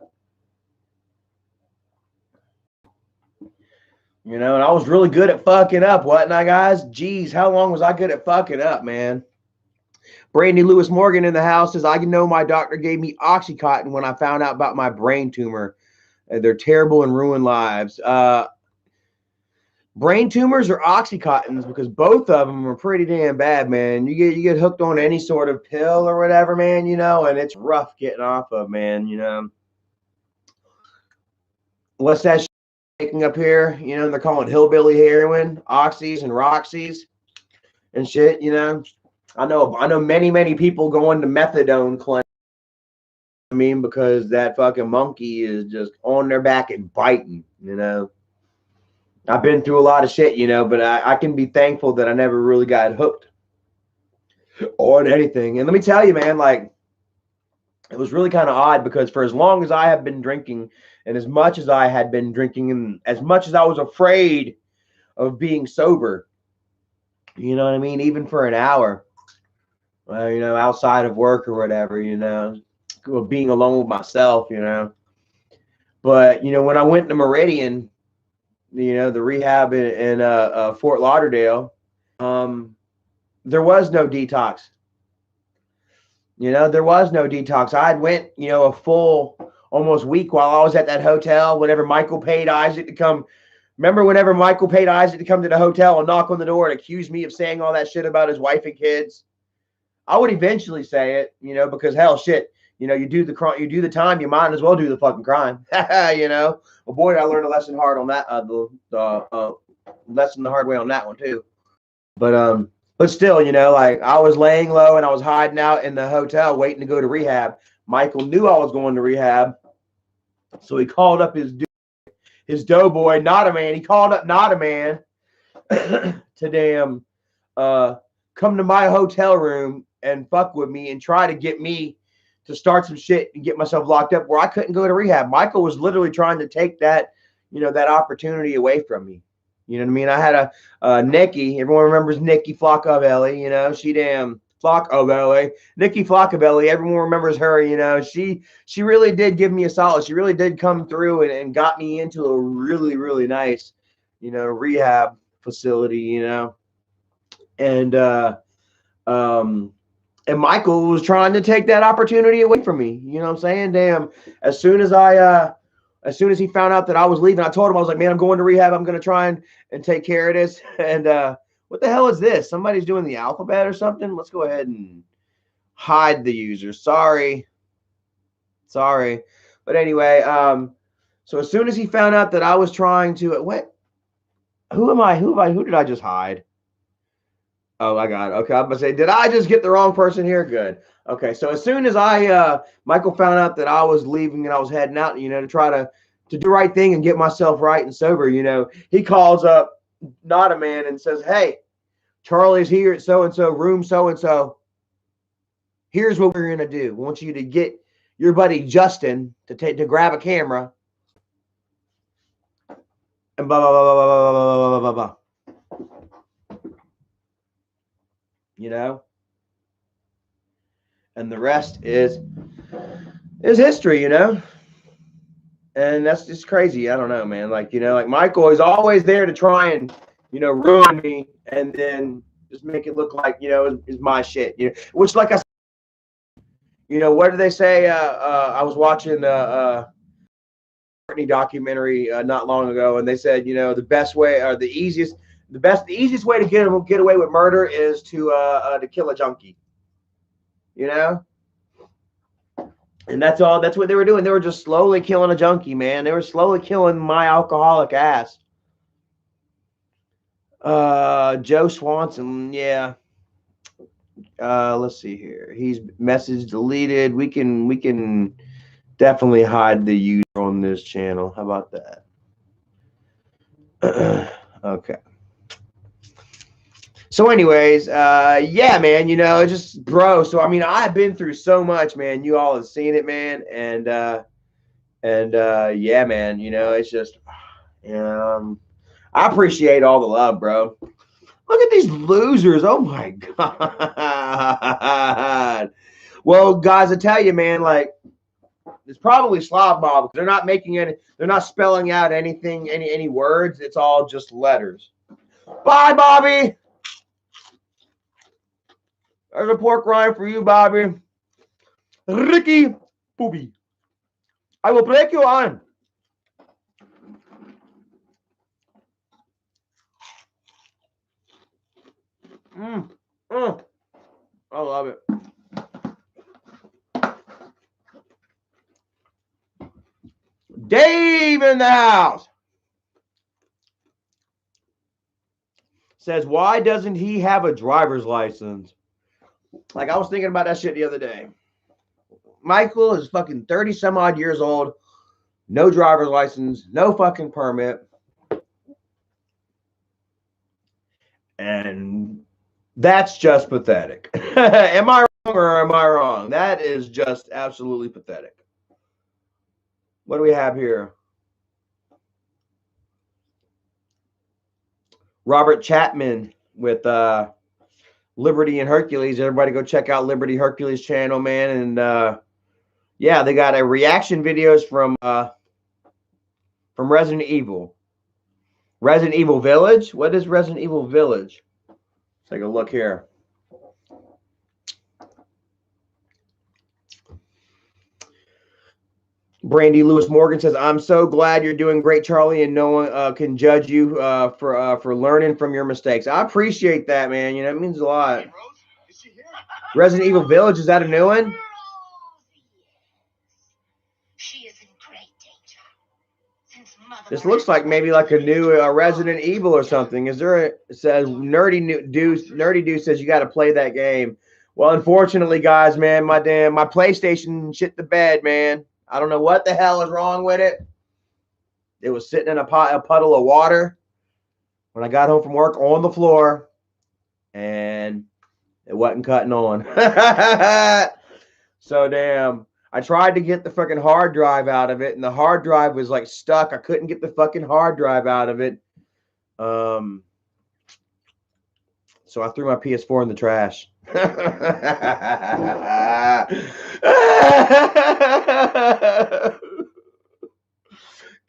You know, and I was really good at fucking up, wasn't I, guys? Jeez, how long was I good at fucking up, man? Brandy Lewis Morgan in the house says, I know my doctor gave me Oxycontin when I found out about my brain tumor. They're terrible and ruin lives. Brain tumors or Oxycontins, because both of them are pretty damn bad, man. You get hooked on any sort of pill or whatever, man, you know, and it's rough getting off of, man, you know. What's that shit making up here? You know, they're calling hillbilly heroin, oxys and roxys and shit, you know. I know many people going to methadone clinic. I mean, because that fucking monkey is just on their back and biting, you know. I've been through a lot of shit, you know, but I can be thankful that I never really got hooked on anything. And let me tell you, man, like, it was really kind of odd because for as long as I have been drinking and as much as I had been drinking and as much as I was afraid of being sober, you know what I mean? Even for an hour, you know, outside of work or whatever, you know, being alone with myself, you know. But, you know, when I went to Meridian, you know, the rehab in Fort Lauderdale, there was no detox. You know, there was no detox. I went, you know, a full almost week while I was at that hotel, whenever Michael paid Isaac to come. Remember whenever Michael paid Isaac to come to the hotel and knock on the door and accuse me of saying all that shit about his wife and kids? I would eventually say it, you know, because hell, shit, you know, you do the time, you might as well do the fucking crime. You know, well, boy, I learned a lesson hard on that, lesson the hard way on that one too. But still, you know, like I was laying low and I was hiding out in the hotel waiting to go to rehab. Michael knew I was going to rehab, so he called up his doughboy, Not a Man. He called up Not a Man to damn come to my hotel room and fuck with me and try to get me to start some shit and get myself locked up where I couldn't go to rehab. Michael was literally trying to take that, that opportunity away from me. You know what I mean? I had a Nikki. Everyone remembers Nikki Flockavelli. She damn Flockavelli. Nikki Flockavelli. Everyone remembers her. She really did give me a solid. She really did come through and got me into a really, really nice, rehab facility, and and Michael was trying to take that opportunity away from me. You know what I'm saying? Damn. As soon as he found out that I was leaving, I told him, I was like, man, I'm going to rehab. I'm going to try and take care of this. And what the hell is this? Somebody's doing the alphabet or something? Let's go ahead and hide the user. Sorry. But anyway, so as soon as he found out that I was trying to, who am I? Who did I just hide? Oh my God. Okay. I'm gonna say, did I just get the wrong person here? Good. Okay. So as soon as Michael found out that I was leaving and I was heading out, to try to do the right thing and get myself right and sober, he calls up Not a Man and says, hey, Charlie's here at so-and-so, room so-and-so. Here's what we're going to do. We want you to get your buddy Justin to grab a camera and blah, blah, blah, blah, blah, blah, blah, blah, blah. And the rest is history, and that's just crazy. I don't know, man. Like Michael is always there to try and, ruin me and then just make it look like, is my shit, which, like I said, what did they say? I was watching Courtney documentary not long ago, and they said, the best way or the easiest way to get away with murder is to kill a junkie. And that's what they were doing. They were just slowly killing a junkie, man. They were slowly killing my alcoholic ass. Joe Swanson, yeah. Let's see here. He's message deleted. We can definitely hide the user on this channel. How about that? Okay. So anyways, yeah, man, just bro. So, I mean, I've been through so much, man. You all have seen it, man. And yeah, man, it's just, I appreciate all the love, bro. Look at these losers. Oh my God. Well, guys, I tell you, man, like, it's probably Slav Mob. They're not they're not spelling out anything, any words. It's all just letters. Bye, Bobby. There's a pork rind for you, Bobby. Ricky Booby. I will break you on. I love it. Dave in the house says, why doesn't he have a driver's license? Like, I was thinking about that shit the other day. Michael is fucking 30 some odd years old, no driver's license, no fucking permit. And that's just pathetic. Am I wrong or am I wrong? That is just absolutely pathetic. What do we have here? Robert Chapman with Liberty and Hercules. Everybody go check out Liberty Hercules channel, man. And yeah, they got a reaction videos from Resident Evil. Resident Evil Village? What is Resident Evil Village? Let's take a look here. Brandy Lewis Morgan says, I'm so glad you're doing great, Charlie, and no one can judge you for learning from your mistakes. I appreciate that, man. It means a lot. Resident Evil Village, is that a new one? She is in great danger. Since this looks like maybe like a new Resident Evil or something. Is there it says Nerdy Deuce says you got to play that game. Well, unfortunately, guys, man, my PlayStation shit the bed, man. I don't know what the hell is wrong with it. It was sitting in a puddle of water when I got home from work on the floor, and It wasn't cutting on. So damn. I tried to get the fucking hard drive out of it, and the hard drive was like stuck. I couldn't get the fucking hard drive out of it. So I threw my PS4 in the trash.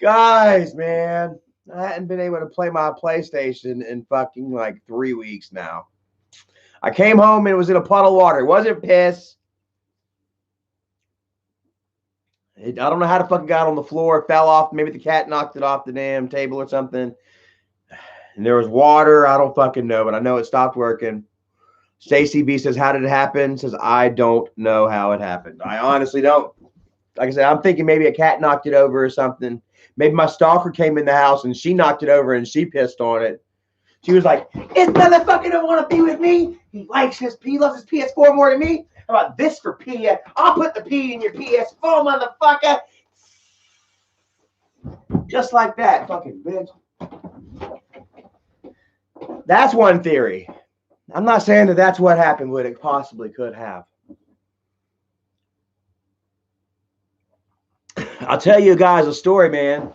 Guys, man, I hadn't been able to play my PlayStation in fucking like 3 weeks now. I came home and it was in a puddle of water. It wasn't piss. I don't know how the fuck it got on the floor. It fell off. Maybe the cat knocked it off the damn table or something. And there was water. I don't fucking know, but I know it stopped working. Stacy B says, how did it happen? Says, I don't know how it happened. I honestly don't. Like I said, I'm thinking maybe a cat knocked it over or something. Maybe my stalker came in the house and she knocked it over and she pissed on it. She was like, this motherfucker don't want to be with me. He loves his PS4 more than me. How about this for PS? I'll put the P in your PS4, motherfucker. Just like that, fucking bitch. That's one theory. I'm not saying that that's what happened, but it possibly could have. I'll tell you guys a story, man.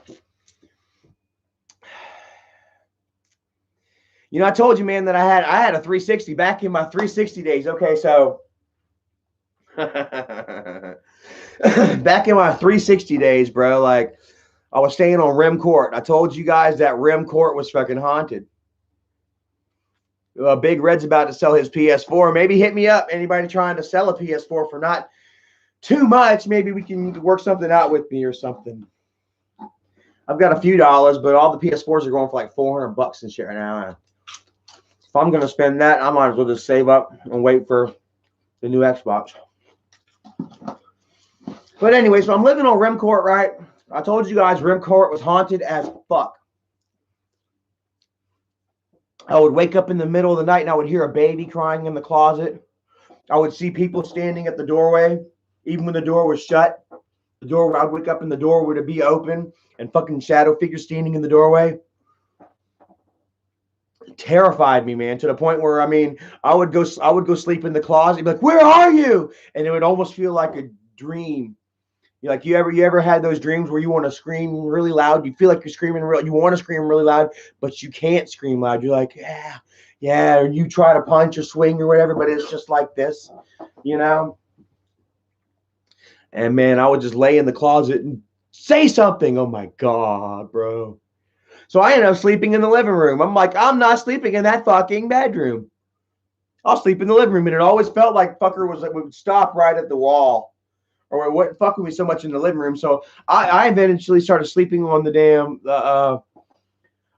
You know, I told you, man, that I had a 360 back in my 360 days. Okay, so back in my 360 days, bro, like I was staying on Rim Court. I told you guys that Rim Court was fucking haunted. Big Red's about to sell his PS4. Maybe hit me up. Anybody trying to sell a PS4 for not too much? Maybe we can work something out with me or something. I've got a few dollars, but all the PS4s are going for like $400 and shit right now. If I'm going to spend that, I might as well just save up and wait for the new Xbox. But anyway, so I'm living on Rim Court, right? I told you guys Rim Court was haunted as fuck. I would wake up in the middle of the night and I would hear a baby crying in the closet. I would see people standing at the doorway, even when the door was shut. The door, I'd wake up and the door would be open and fucking shadow figures standing in the doorway. It terrified me, man, to the point where, I mean, I would go sleep in the closet, be like, where are you? And it would almost feel like a dream. Like you ever had those dreams where you want to scream really loud? You feel like you're screaming you want to scream really loud, but you can't scream loud. You're like, yeah, or you try to punch or swing or whatever, but it's just like this, you know? And man, I would just lay in the closet and say something. Oh my God, bro. So I ended up sleeping in the living room. I'm like, I'm not sleeping in that fucking bedroom. I'll sleep in the living room. And it always felt like fucker would stop right at the wall. Or it wouldn't fuck with me so much in the living room. So I eventually started sleeping on the damn,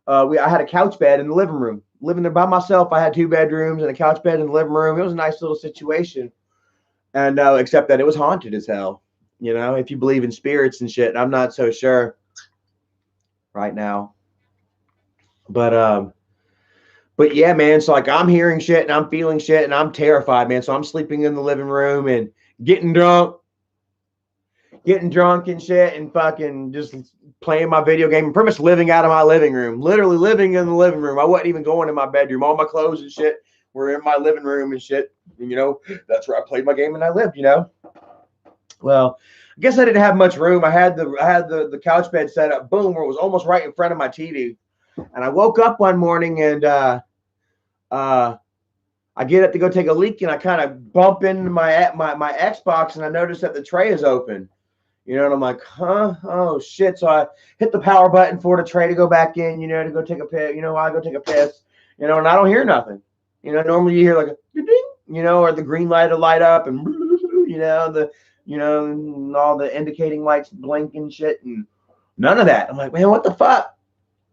I had a couch bed in the living room. Living there by myself, I had 2 bedrooms and a couch bed in the living room. It was a nice little situation. And except that it was haunted as hell. You know, if you believe in spirits and shit. I'm not so sure right now. But yeah, man. So like I'm hearing shit and I'm feeling shit and I'm terrified, man. So I'm sleeping in the living room and getting drunk and shit and fucking just playing my video game and pretty much living out of my living room. Literally living in the living room. I wasn't even going in my bedroom. All my clothes and shit were in my living room and shit. And, you know, that's where I played my game and I lived, you know. Well, I guess I didn't have much room. I had the couch bed set up, boom, where it was almost right in front of my TV. And I woke up one morning and I get up to go take a leak and I kind of bump into my Xbox and I notice that the tray is open. You know, and I'm like, huh? Oh, shit. So I hit the power button for the tray to go back in, you know, to go take a piss. You know, I go take a piss, you know, and I don't hear nothing. You know, normally you hear like a ding, you know, or the green light will light up and, you know, and all the indicating lights blink and shit and none of that. I'm like, man, what the fuck?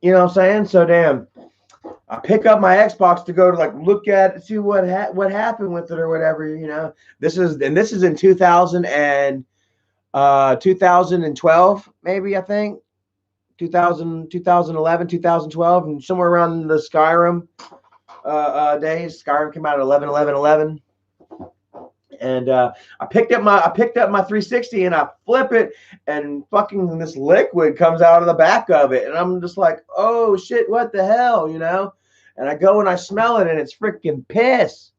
You know what I'm saying? So damn, I pick up my Xbox to go to like look at it, see what happened with it or whatever, you know. This is in 2012, maybe, I think 2011, 2012, and somewhere around the Skyrim days. Skyrim came out at 11/11/11, and I picked up my 360 and I flip it, and fucking this liquid comes out of the back of it, and I'm just like, oh shit, what the hell, you know? And I go and I smell it, and it's freaking piss.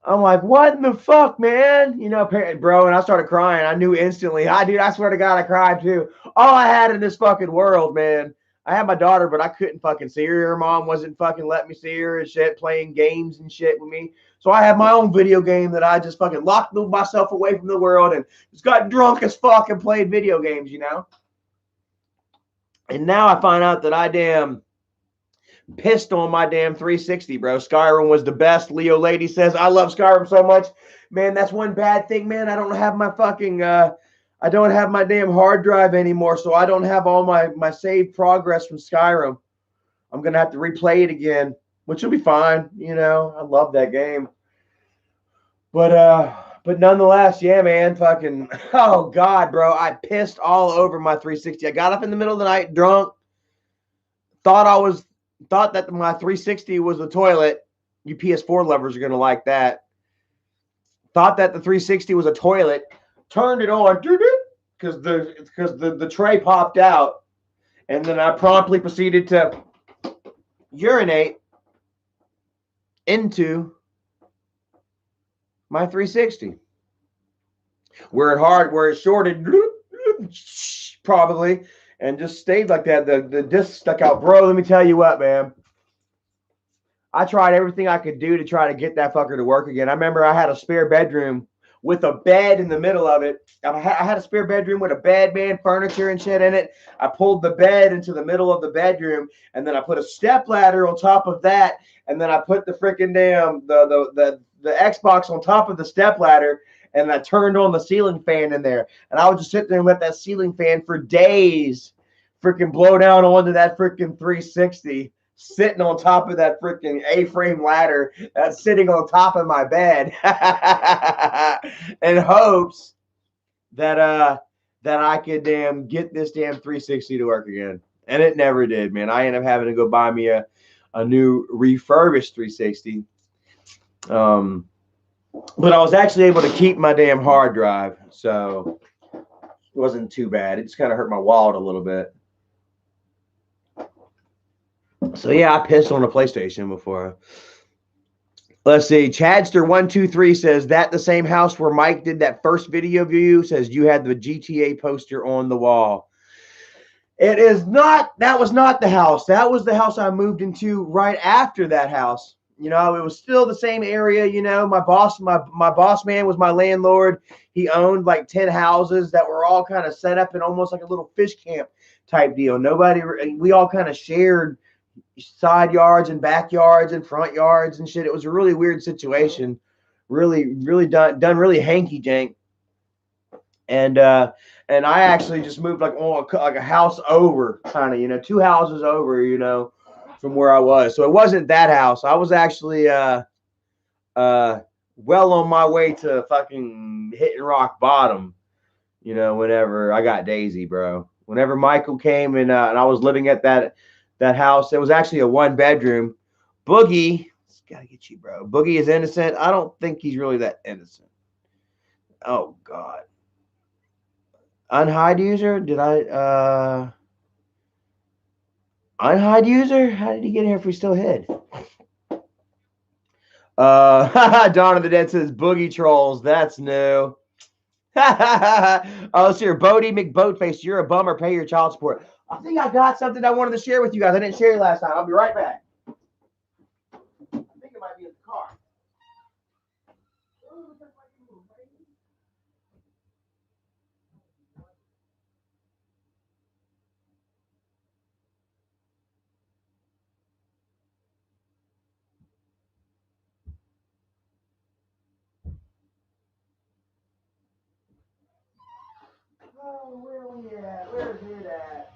I'm like, what in the fuck, man? You know, bro, and I started crying. I knew instantly. Dude, I swear to God, I cried too. All I had in this fucking world, man. I had my daughter, but I couldn't fucking see her. Her mom wasn't fucking letting me see her and shit, playing games and shit with me. So I had my own video game that I just fucking locked myself away from the world and just got drunk as fuck and played video games, you know? And now I find out that I damn pissed on my damn 360, bro. Skyrim was the best. Leo Lady says, I love Skyrim so much. Man, that's one bad thing, man. I don't have my fucking, I don't have my damn hard drive anymore, so I don't have all my saved progress from Skyrim. I'm going to have to replay it again, which will be fine. You know, I love that game. But nonetheless, yeah, man, fucking, oh, God, bro. I pissed all over my 360. I got up in the middle of the night drunk, thought that my 360 was the toilet. You PS4 lovers are going to like that. Thought that the 360 was a toilet. Turned it on because the tray popped out. And then I promptly proceeded to urinate into my 360. Where it shorted probably. And just stayed like that. The disc stuck out. Bro, let me tell you what, man. I tried everything I could do to try to get that fucker to work again. I remember I had a spare bedroom with a bed in the middle of it. I had a spare bedroom with a bed, man, furniture and shit in it. I pulled the bed into the middle of the bedroom, and then I put a step ladder on top of that, and then I put the freaking damn the Xbox on top of the step ladder. And I turned on the ceiling fan in there. And I would just sit there and let that ceiling fan for days freaking blow down onto that freaking 360, sitting on top of that freaking A-frame ladder that's sitting on top of my bed in hopes that I could get this damn 360 to work again. And it never did, man. I ended up having to go buy me a new refurbished 360. But I was actually able to keep my damn hard drive, so it wasn't too bad. It just kind of hurt my wallet a little bit. So yeah, I pissed on a PlayStation before. Let's see. Chadster123 says, that the same house where Mike did that first video view? Says you had the GTA poster on the wall. It is not. That was not the house. That was the house I moved into right after that house. You know, it was still the same area. You know, my boss man was my landlord. He owned like 10 houses that were all kind of set up in almost like a little fish camp type deal. We all kind of shared side yards and backyards and front yards and shit. It was a really weird situation. Really done really hanky jank. And I actually just moved like a house over, kind of, you know, 2 houses over, you know, from where I was. So it wasn't that house. I was actually well on my way to fucking hitting rock bottom, you know, whenever I got Daisy, bro. Whenever Michael came and I was living at that house, it was actually a 1-bedroom. Boogie, it's gotta get you, bro. Boogie is innocent. I don't think he's really that innocent. Oh God. Unhide user? Did I unhide user? How did he get here if we still hid? Dawn of the Dead says Boogie Trolls. That's new. Oh, see, Bodie McBoatface, you're a bummer. Pay your child support. I think I got something I wanted to share with you guys. I didn't share it last time. I'll be right back. I think it might be in the car. Oh, where we at? Where's it at?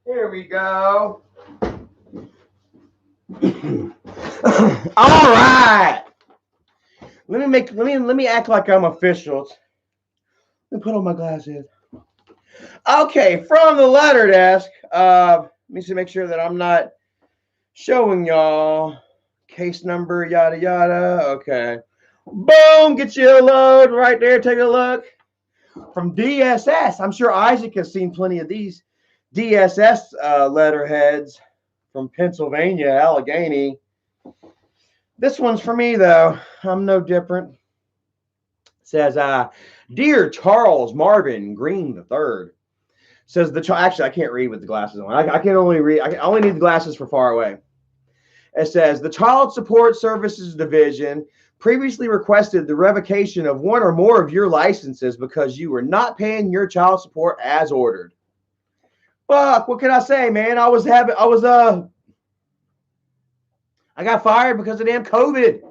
Here we go. All right. Let me act like I'm official. Let me put on my glasses. Okay, from the letter desk. Let me just make sure that I'm not showing y'all case number, yada yada. Okay. Boom, get you a load right there. Take a look. from DSS. I'm sure Isaac has seen plenty of these DSS letterheads from Pennsylvania, Allegheny. This one's for me, though. I'm no different. It says, Dear Charles Marvin Green III. Says the child. Actually, I can't read with the glasses on. I can only read. I only need the glasses for far away. It says the Child Support Services Division previously requested the revocation of one or more of your licenses because you were not paying your child support as ordered. Fuck, what can I say, man? I got fired because of damn COVID.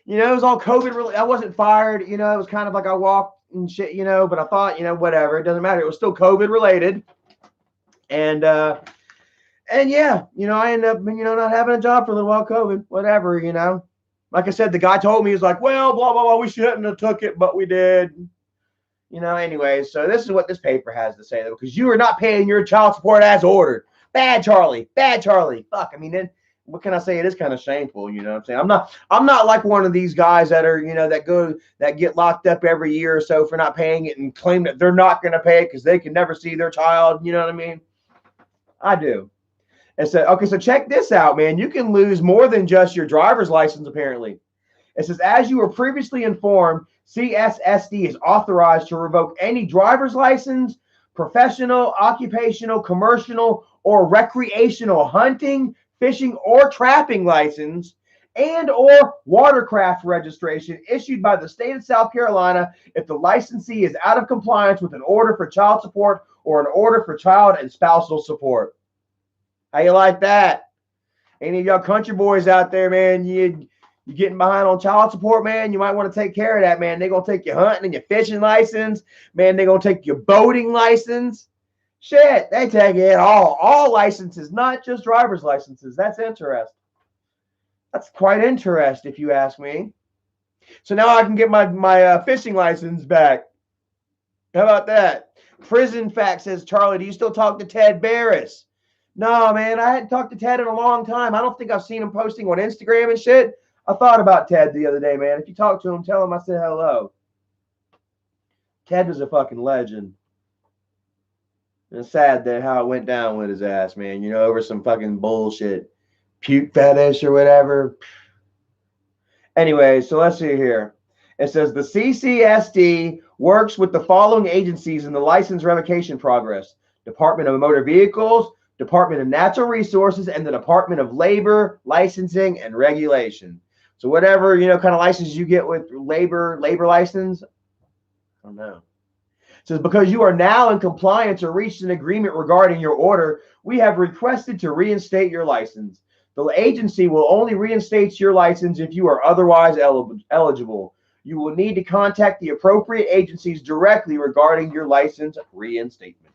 You know, it was all COVID really. I wasn't fired, you know, it was kind of like I walked and shit, you know, but I thought, you know, whatever, it doesn't matter. It was still COVID related. And yeah, you know, I ended up, you know, not having a job for a little while, COVID, whatever, you know. Like I said, the guy told me, he was like, well, blah, blah, blah, we shouldn't have took it, but we did. You know, anyway, so this is what this paper has to say, though, because you are not paying your child support as ordered. Bad Charlie. Bad Charlie. Fuck, I mean, then what can I say? It is kind of shameful, you know what I'm saying? I'm not like one of these guys that are, you know, that get locked up every year or so for not paying it and claim that they're not going to pay it because they can never see their child, you know what I mean? I do. And so, okay, so check this out, man. You can lose more than just your driver's license, apparently. It says, as you were previously informed, CSSD is authorized to revoke any driver's license, professional, occupational, commercial, or recreational hunting, fishing, or trapping license, and or watercraft registration issued by the state of South Carolina if the licensee is out of compliance with an order for child support or an order for child and spousal support. How you like that? Any of y'all country boys out there, man, you getting behind on child support, man, you might want to take care of that, man. They're going to take your hunting and your fishing license. Man, they're going to take your boating license. Shit, they take it all licenses, not just driver's licenses. That's interesting. That's quite interesting, if you ask me. So now I can get my fishing license back. How about that? Prison Fact says, Charlie, do you still talk to Ted Barris? No, man, I hadn't talked to Ted in a long time. I don't think I've seen him posting on Instagram and shit. I thought about Ted the other day, man. If you talk to him, tell him I said hello. Ted was a fucking legend. It's sad that how it went down with his ass, man. You know, over some fucking bullshit. Puke fetish or whatever. Anyway, so let's see here. It says the CCSD works with the following agencies in the license revocation progress. Department of Motor Vehicles, Department of Natural Resources, and the Department of Labor, Licensing, and Regulation. So whatever, you know, kind of license you get with labor license, I don't know. It says, because you are now in compliance or reached an agreement regarding your order, we have requested to reinstate your license. The agency will only reinstate your license if you are otherwise eligible. You will need to contact the appropriate agencies directly regarding your license reinstatement.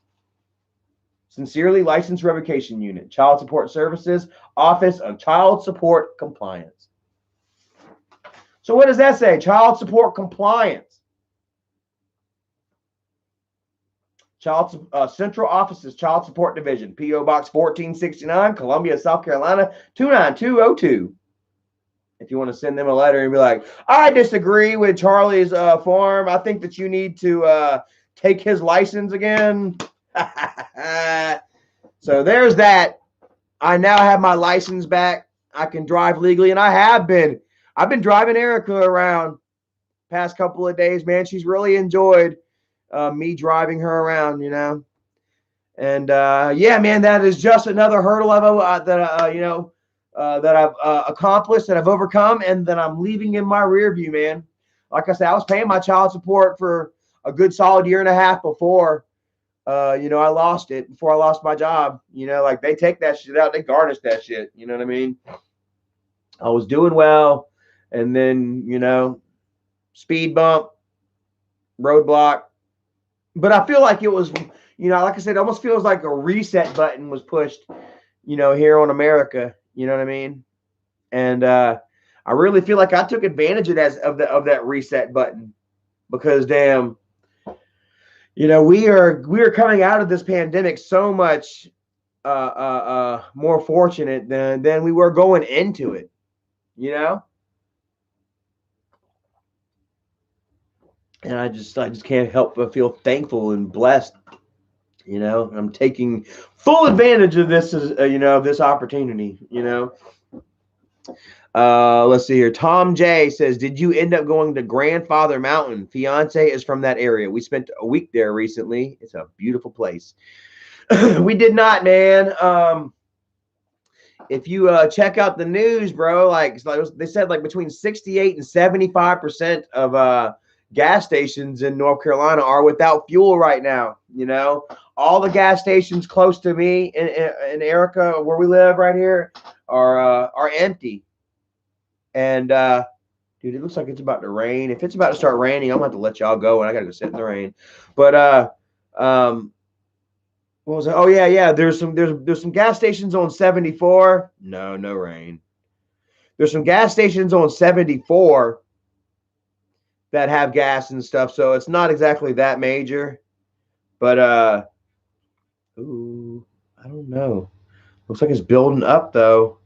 Sincerely, License Revocation Unit, Child Support Services, Office of Child Support Compliance. So what does that say? Child Support Compliance. Central Offices, Child Support Division, P.O. Box 1469, Columbia, South Carolina, 29202. If you want to send them a letter and be like, I disagree with Charlie's form. I think that you need to take his license again. So there's that. I now have my license back. I can drive legally, and I have been. I've been driving Erica around past couple of days, man. She's really enjoyed me driving her around, you know. And yeah, man, that is just another hurdle that I've accomplished, that I've overcome, and that I'm leaving in my rear view, man. Like I said, I was paying my child support for a good solid year and a half before, you know, I lost it, before I lost my job. You know, like they take that shit out, they garnish that shit. You know what I mean? I was doing well, and then, you know, speed bump, roadblock. But I feel like it was, you know, like I said, it almost feels like a reset button was pushed, you know, here on America. You know what I mean? And I really feel like I took advantage of that reset button, because damn, you know, we are coming out of this pandemic so much more fortunate than we were going into it. You know? and I just can't help but feel thankful and blessed. You know, I'm taking full advantage of this, of this opportunity. Let's see here. Tom J says, "Did you end up going to Grandfather Mountain? Fiance is from that area. We spent a week there recently. It's a beautiful place." We did not, man. If you check out the news, bro, like they said, like between 68 and 75% of gas stations in North Carolina are without fuel right now. All the gas stations close to me in Erica, where we live right here, are empty. And dude, it looks like it's about to rain. If it's about to start raining, I'm gonna have to let y'all go, and I gotta go sit in the rain. But what was it? Oh yeah. There's some gas stations on 74. No rain. There's some gas stations on 74 that have gas and stuff, so it's not exactly that major. But ooh, I don't know. Looks like it's building up though.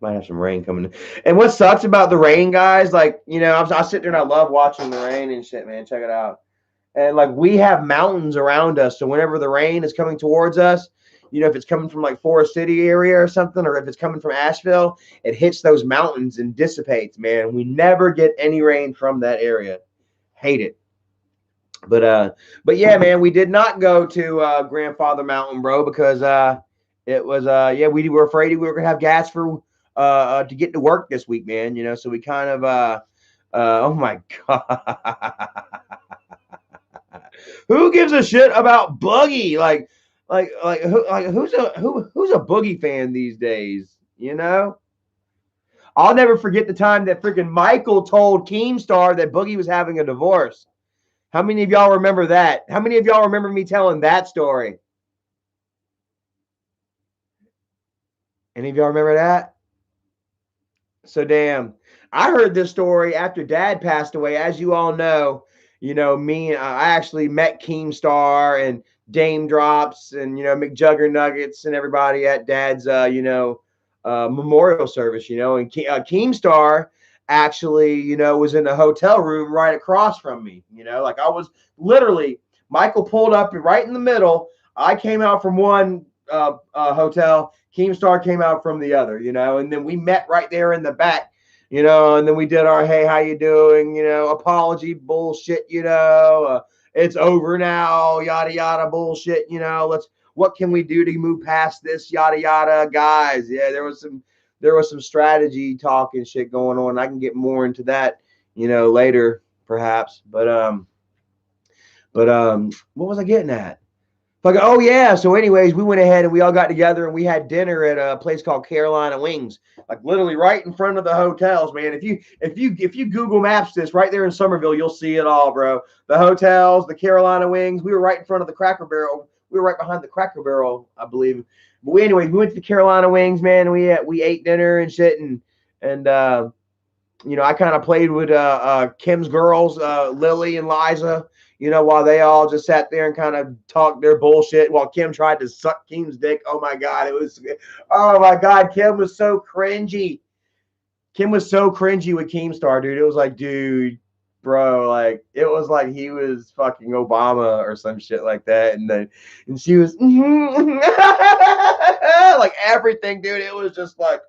Might have some rain coming in. And what sucks about the rain, guys, like, I sit there and I love watching the rain and shit, man. Check it out. And like we have mountains around us, so whenever the rain is coming towards us, if it's coming from like Forest City area or something, or if it's coming from Asheville, it hits those mountains and dissipates, man. We never get any rain from that area. Hate it. But yeah, man, we did not go to Grandfather Mountain, bro, because it was we were afraid we were gonna have gas for to get to work this week, man. So we kind of oh my god. Who gives a shit about Boogie? Who's a Boogie fan these days? I'll never forget the time that freaking Michael told Keemstar that Boogie was having a divorce. How many of y'all remember that? How many of y'all remember me telling that story? Any of y'all remember that? So damn. I heard this story after Dad passed away. As you all know, I actually met Keemstar and Dame Drops and McJugger Nuggets and everybody at Dad's memorial service. And Keemstar actually was in the hotel room right across from me. Like I was literally, Michael pulled up right in the middle. I came out from one hotel. Keemstar came out from the other. And then we met right there in the back. And then we did our, hey, how you doing? Apology bullshit, it's over now, yada, yada bullshit, what can we do to move past this, yada, yada, guys? Yeah, there was some strategy talk and shit going on. I can get more into that, later perhaps. But what was I getting at? Oh yeah. So anyways, we went ahead and we all got together and we had dinner at a place called Carolina Wings, like literally right in front of the hotels, man. If you Google Maps this right there in Somerville, you'll see it all, bro. The hotels, the Carolina Wings. We were right in front of the Cracker Barrel. We were right behind the Cracker Barrel, I believe. But we went to the Carolina Wings, man. And we ate dinner and shit, and I kind of played with Kim's girls, Lily and Liza. While they all just sat there and kind of talked their bullshit while Kim tried to suck Kim's dick. Oh my God. Kim was so cringy. Kim was so cringy with Keemstar, dude. It was like, dude, bro, like it was like he was fucking Obama or some shit like that. And she was like everything, dude. It was just like,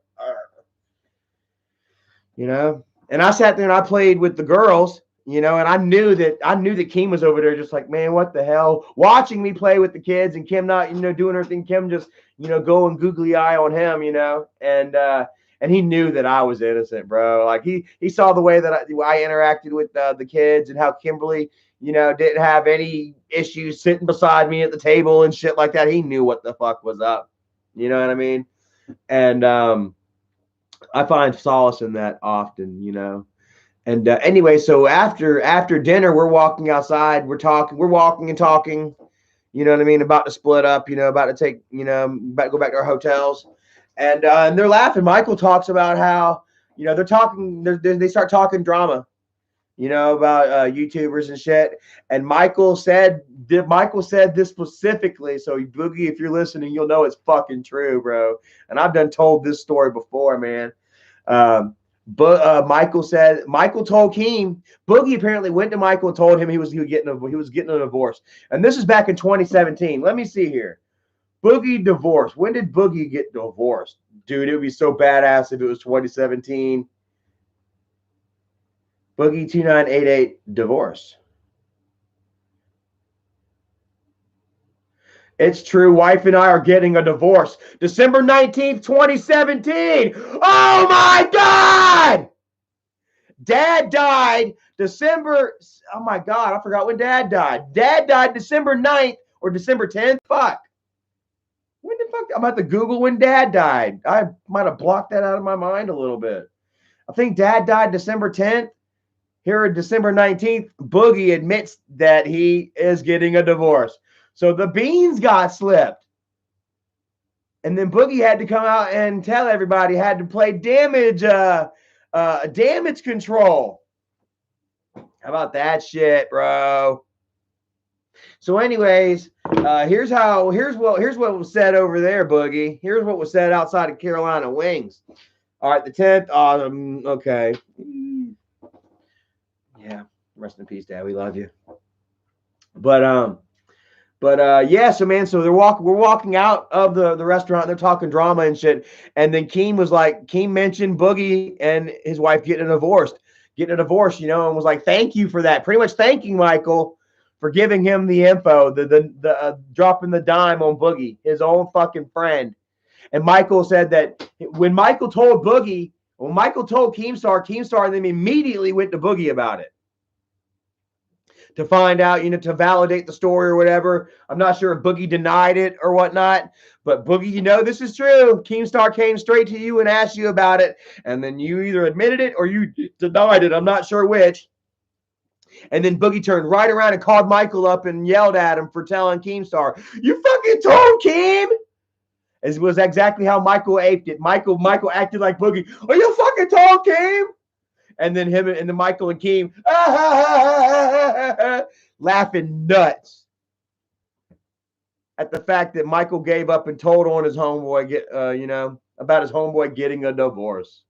and I sat there and I played with the girls. And I knew that Kim was over there just like, man, what the hell? Watching me play with the kids and Kim not, doing her thing. Kim just, going googly eye on him, and he knew that I was innocent, bro. Like he saw the way that I interacted with the kids and how Kimberly, didn't have any issues sitting beside me at the table and shit like that. He knew what the fuck was up. You know what I mean? And I find solace in that often, And anyway, so after dinner, we're walking outside. We're walking and talking. You know what I mean? About to split up. About to take. About to go back to our hotels, and they're laughing. Michael talks about how they're talking. They start talking drama. About YouTubers and shit. And Michael said this specifically. So Boogie, if you're listening, you'll know it's fucking true, bro. And I've told this story before, man. But Michael told Keem. Boogie apparently went to Michael and told him he was getting a divorce. And this is back in 2017. Let me see here. Boogie divorce. When did Boogie get divorced? Dude, it would be so badass if it was 2017. Boogie 2988 divorce. It's true. Wife and I are getting a divorce. December 19th, 2017. Oh my God! Dad died December. Oh my God, I forgot when Dad died. Dad died December 9th or December 10th. Fuck. When the fuck? I'm about to Google when Dad died. I might have blocked that out of my mind a little bit. I think Dad died December 10th. Here on December 19th, Boogie admits that he is getting a divorce. So the beans got slipped. And then Boogie had to come out and tell everybody, had to play damage control. How about that shit, bro? So anyways, here's what was said over there, Boogie. Here's what was said outside of Carolina Wings. All right, the 10th. Okay. Yeah, rest in peace, Dad. We love you. But yeah, so man, so we're walking out of the restaurant, they're talking drama and shit. And then Keem mentioned Boogie and his wife getting a divorce, and was like, thank you for that. Pretty much thanking Michael for giving him the info, the dropping the dime on Boogie, his own fucking friend. And Michael said that when Michael told Keemstar then immediately went to Boogie about it. To find out, to validate the story or whatever. I'm not sure if Boogie denied it or whatnot, but Boogie, this is true. Keemstar came straight to you and asked you about it, and then you either admitted it or you denied it. I'm not sure which. And then Boogie turned right around and called Michael up and yelled at him for telling Keemstar, "You fucking told Keem." It was exactly how Michael aped it. Michael acted like Boogie. "Oh, you fucking told Keem." And then Michael and Keem laughing nuts at the fact that Michael gave up and told on his homeboy about his homeboy getting a divorce.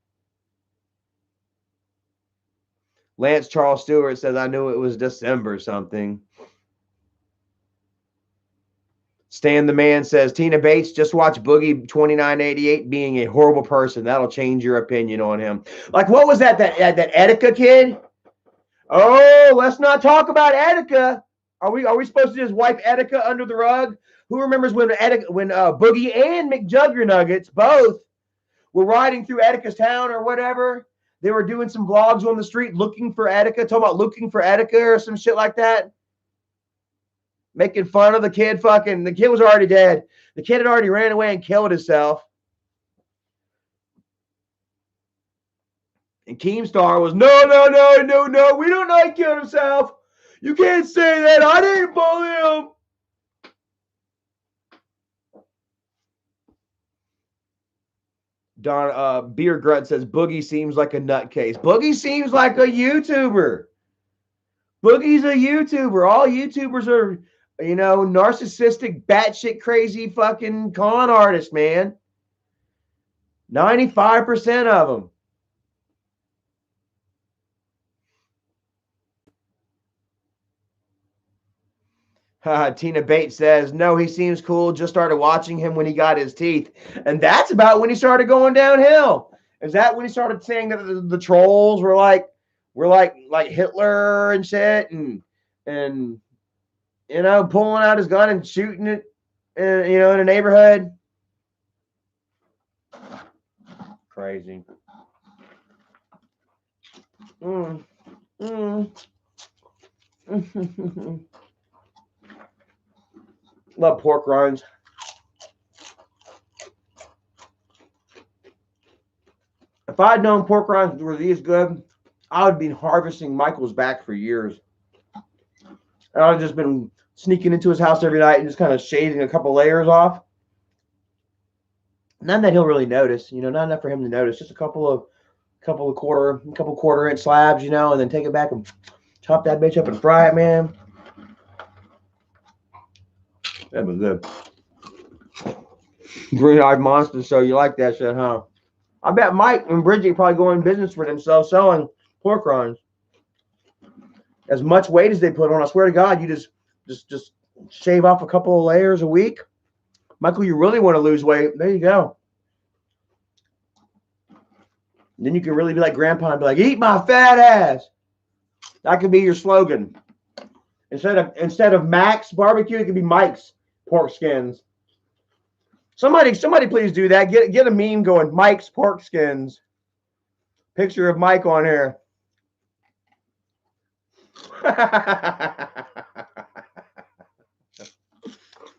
Lance Charles Stewart says, "I knew it was December something." Stan the Man says, "Tina Bates, just watch Boogie 2988 being a horrible person. That'll change your opinion on him." Like, what was that Etika kid? Oh, let's not talk about Etika. Are we supposed to just wipe Etika under the rug? Who remembers when Boogie and McJuggernuggets both were riding through Etika's town or whatever? They were doing some vlogs on the street looking for Etika, talking about looking for Etika or some shit like that. Making fun of the kid. The kid was already dead. The kid had already ran away and killed himself. And Keemstar was, no, we don't know he killed himself. You can't say that. I didn't bully him. Don Beer Grunt says, "Boogie seems like a nutcase." Boogie seems like a YouTuber. Boogie's a YouTuber. All YouTubers are, narcissistic, batshit crazy fucking con artists, man. 95% of them. Tina Bates says, "No, he seems cool. Just started watching him when he got his teeth." And that's about when he started going downhill. Is that when he started saying that the trolls were like Hitler and shit, and pulling out his gun and shooting it, in a neighborhood? Crazy. Love pork rinds. If I had known pork rinds were these good, I would have been harvesting Michael's back for years. And I've just been sneaking into his house every night and just kind of shaving a couple layers off. None that he'll really notice, not enough for him to notice. Just a couple of quarter-inch slabs, and then take it back and chop that bitch up and fry it, man. That was good. Green-eyed monster. So you like that shit, huh? I bet Mike and Bridget probably go in business for themselves selling pork rinds. As much weight as they put on, I swear to God, you just shave off a couple of layers a week. Michael, you really want to lose weight? There you go. Then you can really be like Grandpa and be like, "Eat my fat ass." That could be your slogan. Instead of Max barbecue, it could be Mike's pork skins. Somebody please do that. Get a meme going. Mike's pork skins. Picture of Mike on here.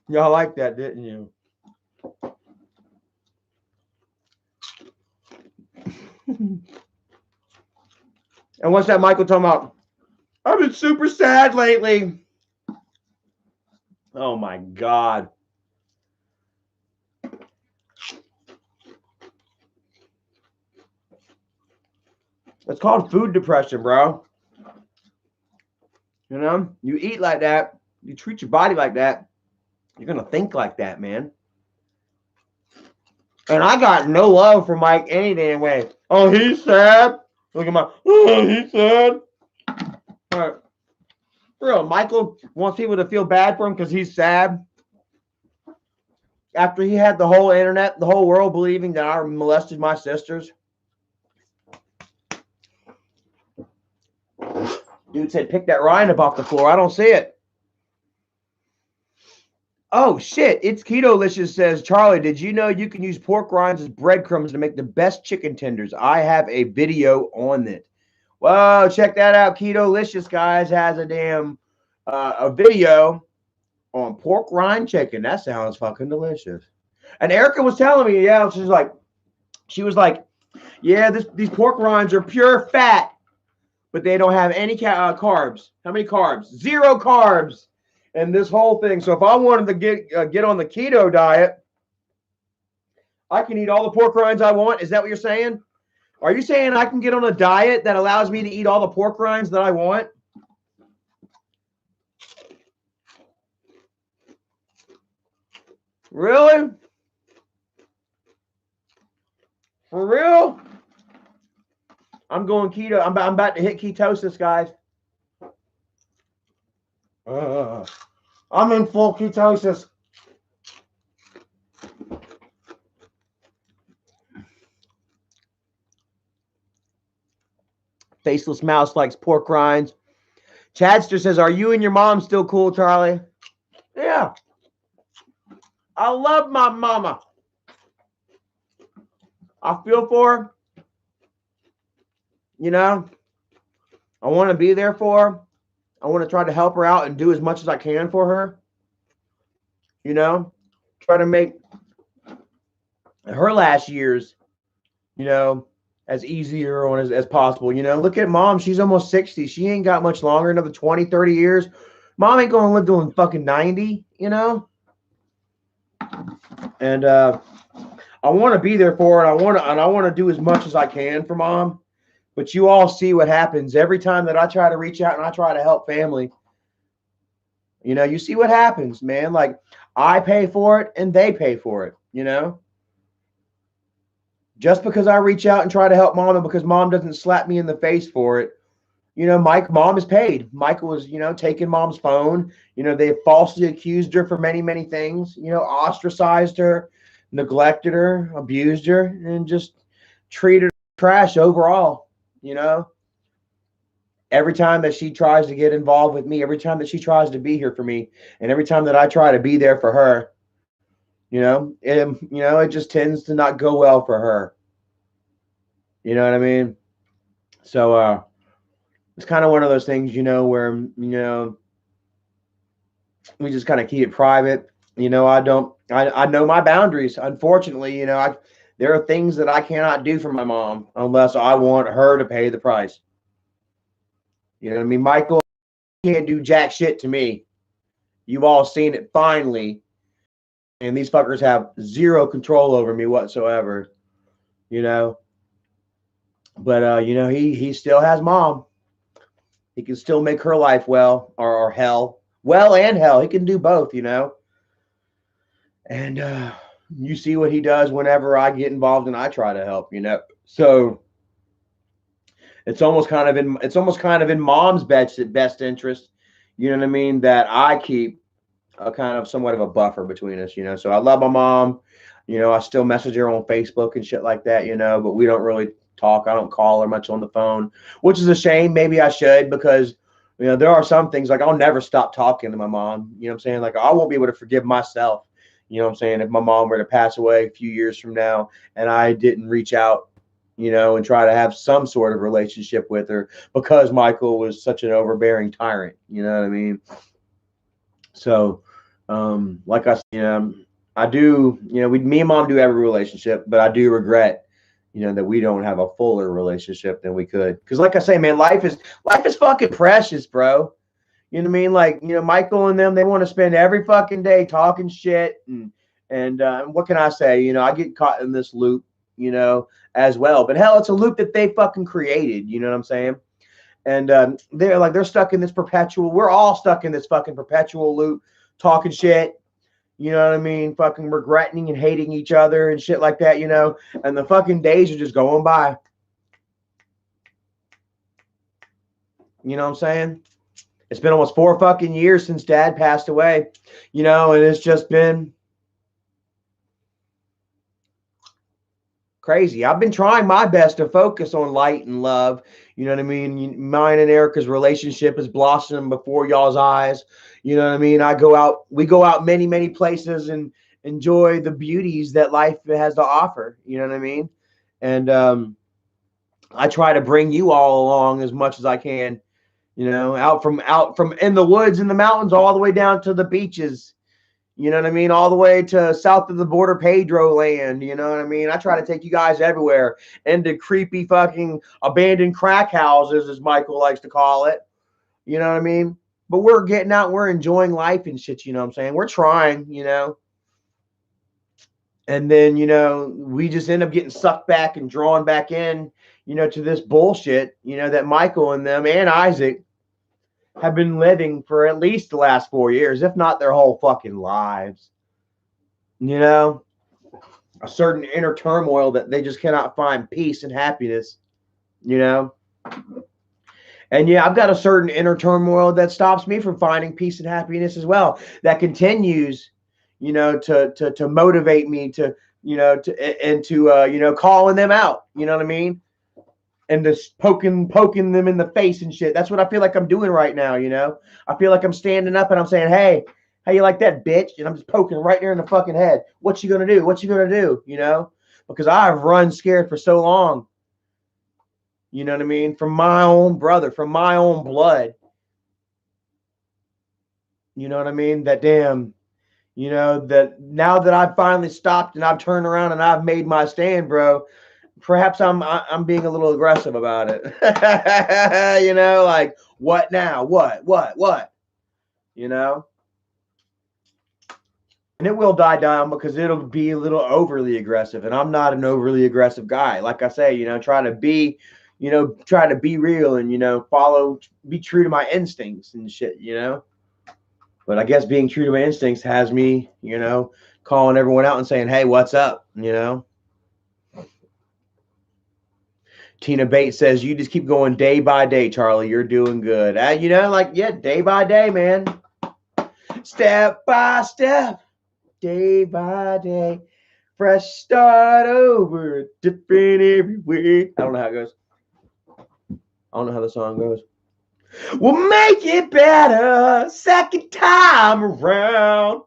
Y'all like that, didn't you? And what's that Michael talking about? I've been super sad lately. Oh my God. It's called food depression, bro. You know, you eat like that, you treat your body like that, you're going to think like that, man. And I got no love for Mike any damn way. Oh, he's sad. Look at my, oh, he's sad. All right. For real, Michael wants people to feel bad for him because he's sad. After he had the whole internet, the whole world believing that I molested my sisters. Dude said, pick that rind up off the floor. I don't see it. Oh, shit. It's Keto-licious says, Charlie, did you know you can use pork rinds as breadcrumbs to make the best chicken tenders? I have a video on it. Whoa, check that out. Keto-licious, guys, has a damn a video on pork rind chicken. That sounds fucking delicious. And Erica was telling me, yeah, she was like, yeah, these pork rinds are pure fat, but they don't have any carbs. How many carbs? 0 carbs. And this whole thing. So if I wanted to get on the keto diet, I can eat all the pork rinds I want. Is that what you're saying? Are you saying I can get on a diet that allows me to eat all the pork rinds that I want? Really? For real? I'm going keto. I'm about to hit ketosis, guys. I'm in full ketosis. Faceless Mouse likes pork rinds. Chadster says, are you and your mom still cool, Charlie? Yeah. I love my mama. I feel for her. You know, I want to be there for her. I want to try to help her out and do as much as I can for her. You know, try to make her last years, you know, as easier on as possible. You know, look at mom. She's almost 60. She ain't got much longer, another 20, 30 years. Mom ain't going to live doing fucking 90, you know? And I want to be there for her. And I want to do as much as I can for mom. But you all see what happens every time that I try to reach out and I try to help family. You know, you see what happens, man. Like, I pay for it and they pay for it, you know? Just because I reach out and try to help mom and because mom doesn't slap me in the face for it, you know, mom is paid. Michael was, you know, taking mom's phone. You know, they falsely accused her for many, many things, you know, ostracized her, neglected her, abused her, and just treated her trash overall. You know, every time that she tries to get involved with me, every time that she tries to be here for me, and every time that I try to be there for her, it just tends to not go well for her. You know what I mean? So it's kind of one of those things, you know, where, you know, we just kind of keep it private. You know, I know my boundaries. Unfortunately, you know, there are things that I cannot do for my mom unless I want her to pay the price. You know what I mean? Michael can't do jack shit to me. You've all seen it finally. And these fuckers have 0 control over me whatsoever. You know? But, you know, he still has mom. He can still make her life well or hell. Well and hell. He can do both, you know? And, you see what he does whenever I get involved and I try to help, you know. So it's almost kind of in mom's best interest, you know what I mean, that I keep a kind of somewhat of a buffer between us, you know. So I love my mom, you know. I still message her on Facebook and shit like that, you know, but we don't really talk. I don't call her much on the phone, which is a shame. Maybe I should, because you know there are some things like I'll never stop talking to my mom. You know what I'm saying? Like I won't be able to forgive myself. You know what I'm saying? If my mom were to pass away a few years from now and I didn't reach out, you know, and try to have some sort of relationship with her because Michael was such an overbearing tyrant. You know what I mean? So, like I said, you know, I do, you know, me and mom do have a relationship, but I do regret, you know, that we don't have a fuller relationship than we could. Because, like I say, man, life is fucking precious, bro. You know what I mean? Like, you know, Michael and them, they want to spend every fucking day talking shit, and what can I say? You know, I get caught in this loop, you know, as well. But hell, it's a loop that they fucking created. You know what I'm saying? And they're stuck in this perpetual. We're all stuck in this fucking perpetual loop, talking shit. You know what I mean? Fucking regretting and hating each other and shit like that. You know, and the fucking days are just going by. You know what I'm saying? It's been almost 4 fucking years since Dad passed away. You know, and it's just been crazy. I've been trying my best to focus on light and love. You know what I mean? Mine and Erica's relationship is blossoming before y'all's eyes. You know what I mean? We go out many, many places and enjoy the beauties that life has to offer. You know what I mean? And I try to bring you all along as much as I can. You know, out from in the woods, in the mountains, all the way down to the beaches. You know what I mean? All the way to south of the border, Pedro land. You know what I mean? I try to take you guys everywhere, into creepy fucking abandoned crack houses, as Michael likes to call it. You know what I mean? But we're getting out, we're enjoying life and shit. You know what I'm saying? We're trying, you know. And then, you know, we just end up getting sucked back and drawn back in, you know, to this bullshit, you know, that Michael and them and Isaac have been living for at least the last 4 years, if not their whole fucking lives. You know, a certain inner turmoil that they just cannot find peace and happiness, you know. And yeah, I've got a certain inner turmoil that stops me from finding peace and happiness as well. That continues, you know, to motivate me to, you know, you know, calling them out. You know what I mean? And just poking them in the face and shit. That's what I feel like I'm doing right now, you know? I feel like I'm standing up and I'm saying, hey, how you like that, bitch? And I'm just poking right there in the fucking head. What you gonna do? What you gonna do? You know? Because I've run scared for so long. You know what I mean? From my own brother, from my own blood. You know what I mean? That damn, you know, that now that I've finally stopped and I've turned around and I've made my stand, bro, perhaps I'm being a little aggressive about it. You know, like, what now? What? You know? And it will die down because it'll be a little overly aggressive. And I'm not an overly aggressive guy. Like I say, you know, try to be real and, you know, be true to my instincts and shit, you know? But I guess being true to my instincts has me, you know, calling everyone out and saying, hey, what's up? You know? Tina Bates says, you just keep going day by day, Charlie. You're doing good. You know, like, yeah, day by day, man. Step by step, day by day. Fresh start over, different every way. I don't know how it goes. I don't know how the song goes. We'll make it better second time around.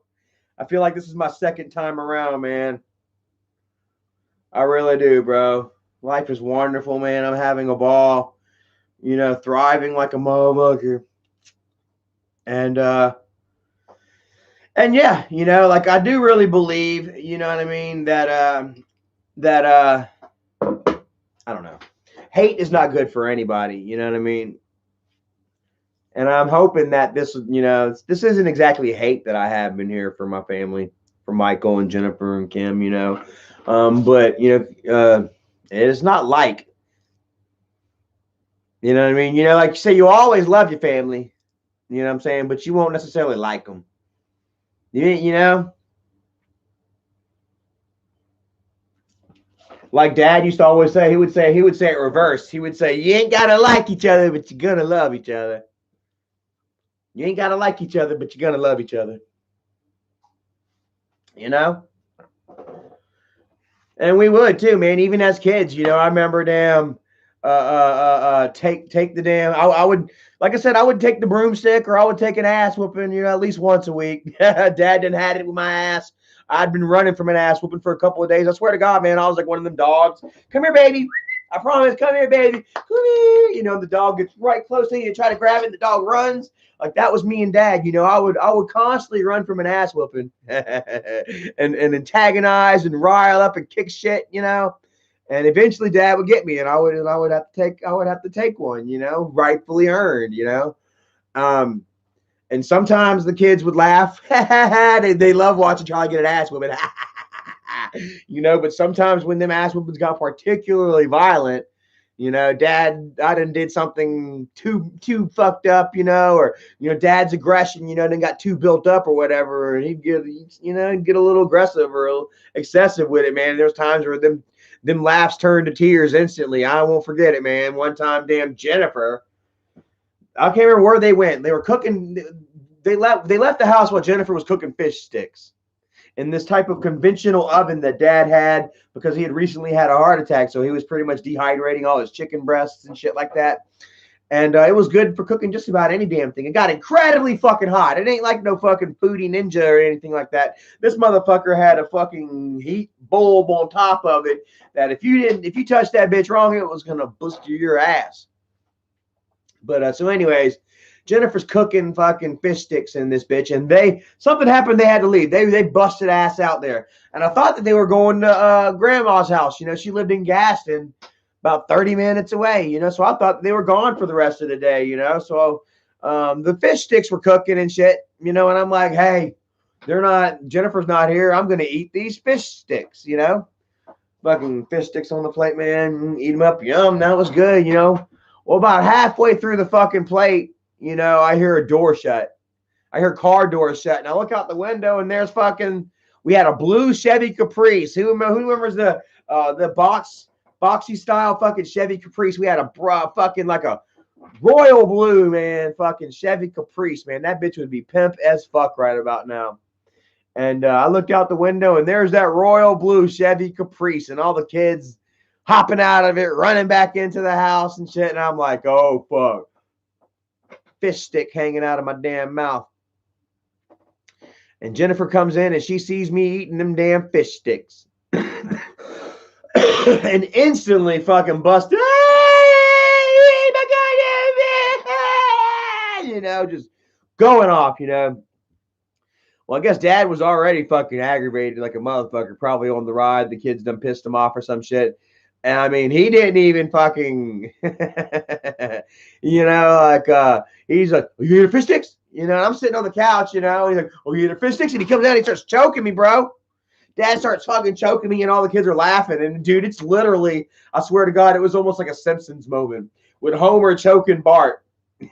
I feel like this is my second time around, man. I really do, bro. Life is wonderful, man. I'm having a ball, you know, thriving like a motherfucker. And yeah, you know, like I do really believe, you know what I mean, that I don't know. Hate is not good for anybody, you know what I mean? And I'm hoping that this, you know, this isn't exactly hate that I have in here for my family, for Michael and Jennifer and Kim, you know. But, you know, it's not like, you know what I mean? You know, like you say, you always love your family, you know what I'm saying? But you won't necessarily like them. You know? Like Dad used to always say, he would say it reverse. He would say, you ain't gotta like each other, but you're gonna love each other. You ain't gotta like each other, but you're gonna love each other. You know? And we would too, man. Even as kids, you know, I remember take the damn. I would, like I said, I would take the broomstick, or I would take an ass whooping, you know, at least once a week. Dad didn't had it with my ass. I'd been running from an ass whooping for a couple of days. I swear to God, man, I was like one of them dogs. Come here, baby. I promise. Come here, baby. Come here. You know, the dog gets right close to you and try to grab it. The dog runs. Like that was me and Dad. You know, I would constantly run from an ass whooping and antagonize and rile up and kick shit. You know, and eventually Dad would get me, and I would have to take one. You know, rightfully earned. You know, and sometimes the kids would laugh. they love watching Charlie get an ass whooping. You know, but sometimes when them ass whoopings got particularly violent, you know, Dad, I done did something too fucked up, you know, or, you know, Dad's aggression, you know, then got too built up or whatever, and he'd get a little aggressive or a little excessive with it, man. There's times where them laughs turned to tears instantly. I won't forget it, man. One time, damn Jennifer, I can't remember where they went. They were cooking. They left the house while Jennifer was cooking fish sticks in this type of conventional oven that Dad had because he had recently had a heart attack. So he was pretty much dehydrating all his chicken breasts and shit like that. And it was good for cooking just about any damn thing. It got incredibly fucking hot. It ain't like no fucking Foodie Ninja or anything like that. This motherfucker had a fucking heat bulb on top of it that if you touched that bitch wrong, it was going to blister your ass. But so anyways, Jennifer's cooking fucking fish sticks in this bitch, and something happened. They had to leave. They busted ass out there, and I thought that they were going to Grandma's house. You know, she lived in Gaston, about 30 minutes away. You know, so I thought they were gone for the rest of the day. You know, so the fish sticks were cooking and shit. You know, and I'm like, hey, Jennifer's not here. I'm gonna eat these fish sticks. You know, fucking fish sticks on the plate, man. Eat them up, yum. That was good. You know, well, about halfway through the fucking plate, you know, I hear a door shut. I hear car doors shut. And I look out the window, and there's we had a blue Chevy Caprice. Who remembers the boxy style fucking Chevy Caprice? We had a fucking like a royal blue, man, fucking Chevy Caprice, man. That bitch would be pimp as fuck right about now. And I looked out the window, and there's that royal blue Chevy Caprice, and all the kids hopping out of it, running back into the house and shit. And I'm like, oh, fuck. Fish stick hanging out of my damn mouth. And Jennifer comes in, and she sees me eating them damn fish sticks. And instantly fucking busted. You know, just going off, you know. Well, I guess Dad was already fucking aggravated like a motherfucker, probably on the ride. The kids done pissed him off or some shit. And I mean, he didn't even fucking, you know, like, he's like, oh, you eat fish sticks? You know, I'm sitting on the couch, you know, he's like, oh, you eat fish sticks? And he comes out and he starts choking me, bro. Dad starts fucking choking me, and all the kids are laughing. And dude, it's literally, I swear to God, it was almost like a Simpsons moment with Homer choking Bart. And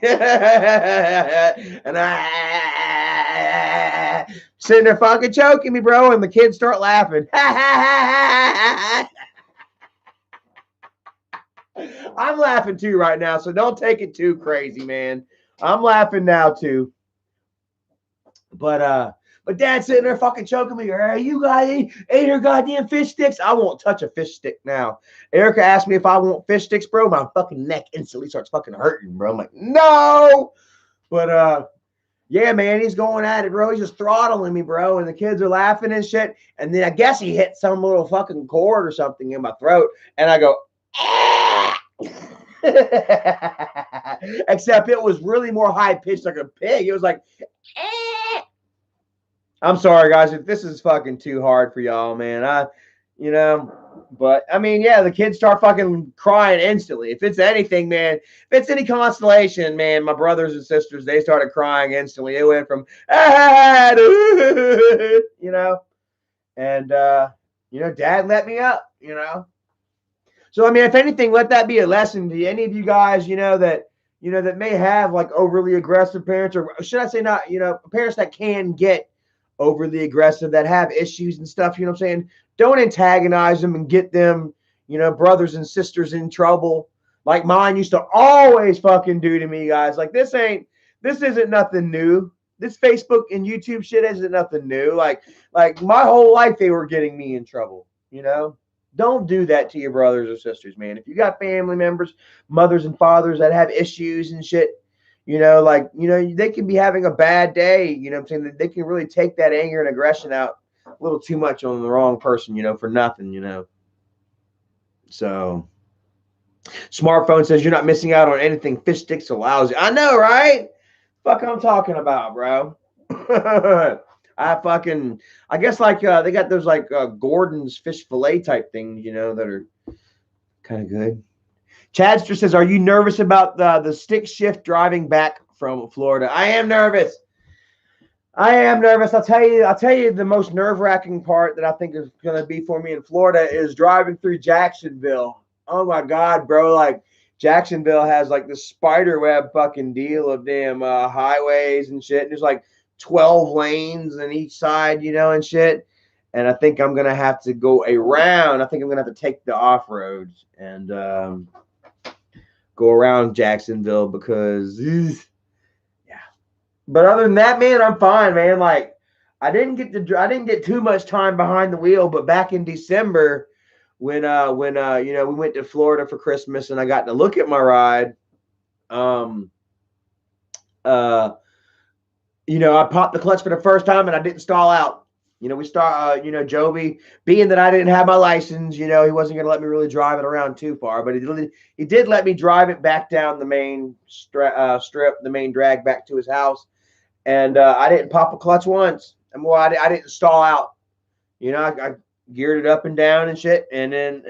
sitting there fucking choking me, bro, and the kids start laughing. I'm laughing too right now, so don't take it too crazy, man. I'm laughing now too. But Dad's sitting there fucking choking me. Hey, you guys ate her goddamn fish sticks? I won't touch a fish stick now. Erica asked me if I want fish sticks, bro. My fucking neck instantly starts fucking hurting, bro. I'm like, no. But yeah, man, he's going at it, bro. He's just throttling me, bro. And the kids are laughing and shit. And then I guess he hit some little fucking cord or something in my throat. And I go, except it was really more high pitched like a pig. It was like, I'm sorry, guys, if this is fucking too hard for y'all, man. You know, but I mean, yeah, the kids start fucking crying instantly. If it's anything, man, if it's any consolation, man, my brothers and sisters, they started crying instantly. It went from, you know, and, you know, Dad let me up, you know. So, I mean, if anything, let that be a lesson to any of you guys, you know, that may have like overly aggressive parents, or should I say not, you know, parents that can get overly aggressive, that have issues and stuff, you know what I'm saying? Don't antagonize them and get them, you know, brothers and sisters in trouble, like mine used to always fucking do to me, guys. Like this isn't nothing new. This Facebook and YouTube shit isn't nothing new. Like my whole life they were getting me in trouble, you know? Don't do that to your brothers or sisters, man. If you got family members, mothers and fathers that have issues and shit, you know, like, you know, they can be having a bad day, you know what I'm saying? They can really take that anger and aggression out a little too much on the wrong person, you know, for nothing, you know. So smartphone says you're not missing out on anything. Fish sticks allows you. I know, right? Fuck I'm talking about, bro. I guess like they got those like Gordon's fish fillet type things, you know, that are kind of good. Chadster says, are you nervous about the stick shift driving back from Florida? I am nervous. I'll tell you the most nerve-wracking part that I think is going to be for me in Florida is driving through Jacksonville. Oh my God, bro. Like Jacksonville has like the spider web fucking deal of damn highways and shit. And there's like 12 lanes on each side, you know, and shit. And I think I'm going to have to go around. I think I'm going to have to take the off-roads and go around Jacksonville because, yeah. But other than that, man, I'm fine, man. Like I didn't get too much time behind the wheel, but back in December when you know, we went to Florida for Christmas and I got to look at my ride, you know, I popped the clutch for the first time and I didn't stall out. You know, you know, Joby, being that I didn't have my license, you know, he wasn't going to let me really drive it around too far, but he did let me drive it back down the main strip, the main drag back to his house. And I didn't pop a clutch once. And well, I didn't stall out. You know, I geared it up and down and shit. And then,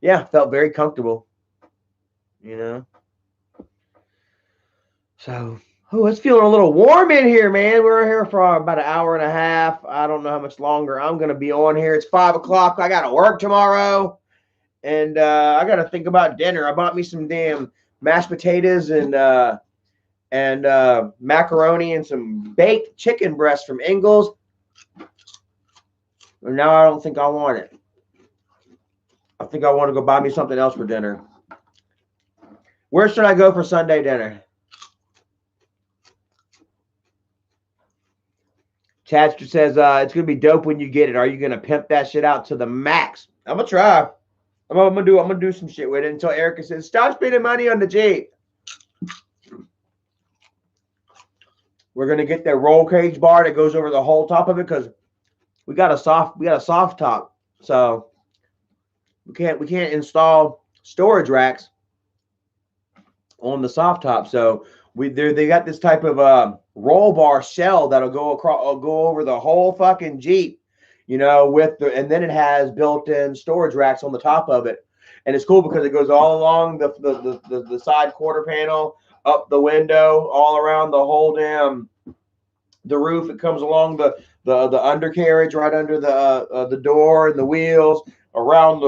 yeah, felt very comfortable, you know. So, oh, it's feeling a little warm in here, man. We're here for about an hour and a half. I don't know how much longer I'm going to be on here. It's 5 o'clock. I got to work tomorrow. And I got to think about dinner. I bought me some damn mashed potatoes and macaroni and some baked chicken breast from Ingles. And now I don't think I want it. I think I want to go buy me something else for dinner. Where should I go for Sunday dinner? Chadster says it's gonna be dope when you get it. Are you gonna pimp that shit out to the max? I'm gonna try. I'm gonna do some shit with it until Erica says stop spending money on the Jeep. We're gonna get that roll cage bar that goes over the whole top of it because we got a soft top, so we can't install storage racks on the soft top. So they got this type of roll bar shell that'll go over the whole fucking Jeep, you know, and then it has built-in storage racks on the top of it, and it's cool because it goes all along the side quarter panel, up the window, all around the whole damn the roof. It comes along the undercarriage right under the door and the wheels around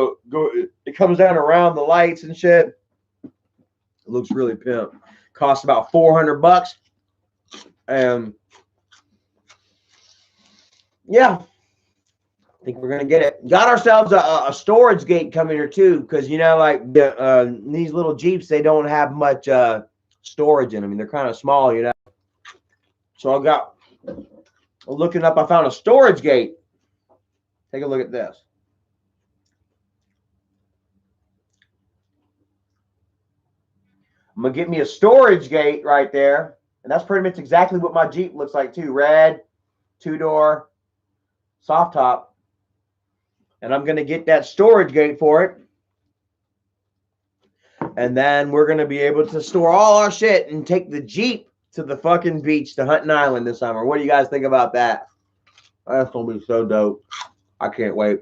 it comes down around the lights and shit. It looks really pimp. Costs about $400. And yeah, I think we're gonna get it. Got ourselves a storage gate coming here too, because you know, like these little Jeeps, they don't have much storage in them. I mean, they're kind of small, you know. So I got looking up. I found a storage gate. Take a look at this. I'm gonna get me a storage gate right there, and that's pretty much exactly what my Jeep looks like too. Red, 2-door, soft top, and I'm gonna get that storage gate for it, and then we're gonna be able to store all our shit and take the Jeep to the fucking beach to Hunting Island this summer. What do you guys think about that? That's gonna be so dope. I can't wait.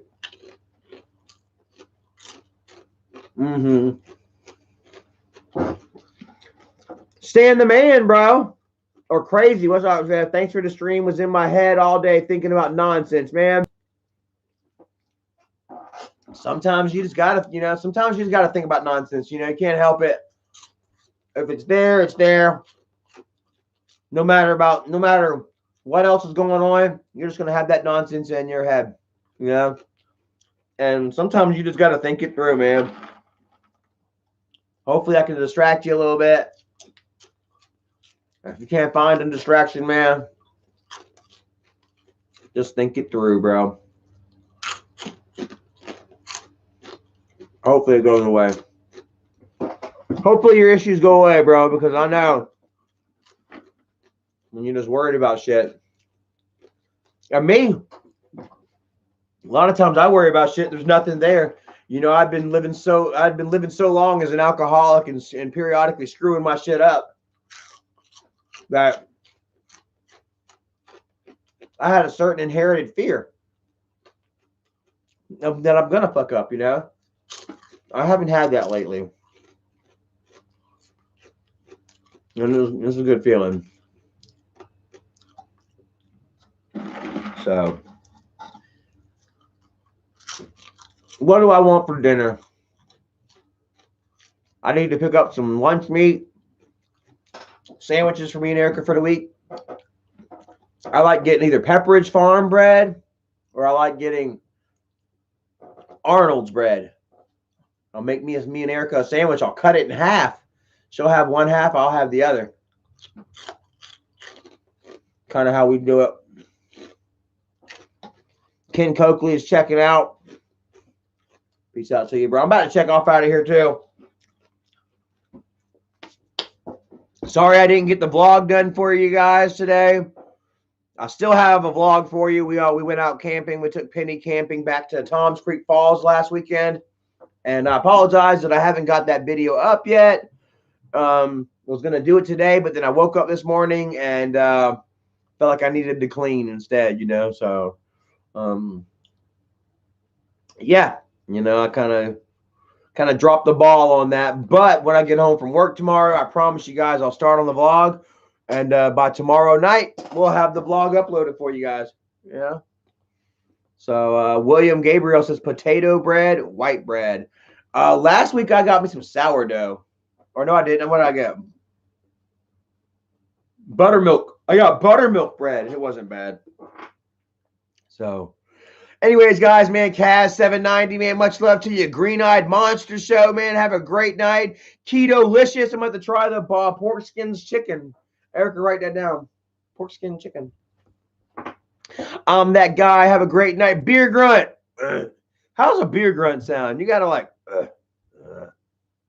Stan the man, bro. Or crazy. What's up, man? Thanks for the stream. Was in my head all day thinking about nonsense, man. Sometimes you just gotta, you know, think about nonsense. You know, you can't help it. If it's there, it's there. No matter what else is going on, you're just gonna have that nonsense in your head. You know? And sometimes you just got to think it through, man. Hopefully I can distract you a little bit. If you can't find a distraction, man, just think it through, bro. Hopefully it goes away. Hopefully your issues go away, bro, because I know when you're just worried about shit. And me, a lot of times I worry about shit. There's nothing there. You know, I've been living so long as an alcoholic and periodically screwing my shit up that I had a certain inherited fear that I'm gonna fuck up, you know. I haven't had that lately. And this is a good feeling. So, what do I want for dinner? I need to pick up some lunch meat, sandwiches for me and Erica for the week. I like getting either Pepperidge Farm bread or I like getting Arnold's bread. I'll make me and Erica a sandwich. I'll cut it in half. She'll have one half, I'll have the other. Kind of how we do it. Ken Coakley is checking out. Peace out to you, bro. I'm about to check off out of here, too. Sorry I didn't get the vlog done for you guys today. I still have a vlog for you. We went out camping. We took Penny camping back to Tom's Creek Falls last weekend. And I apologize that I haven't got that video up yet. Was going to do it today, but then I woke up this morning and felt like I needed to clean instead, you know. So, yeah, you know, I kind of dropped the ball on that. But when I get home from work tomorrow, I promise you guys I'll start on the vlog. And by tomorrow night, we'll have the vlog uploaded for you guys. Yeah. So William Gabriel says potato bread, white bread. Last week I got me some sourdough. Or no, I didn't. What did I get? Buttermilk. I got buttermilk bread. It wasn't bad. So, anyways, guys, man, Kaz790, man, much love to you. Green-Eyed Monster Show, man. Have a great night. Keto-licious. I'm about to try the pork skins chicken. Erica, write that down. Pork skin chicken. That guy. Have a great night. Beer grunt. How's a beer grunt sound? You got to like,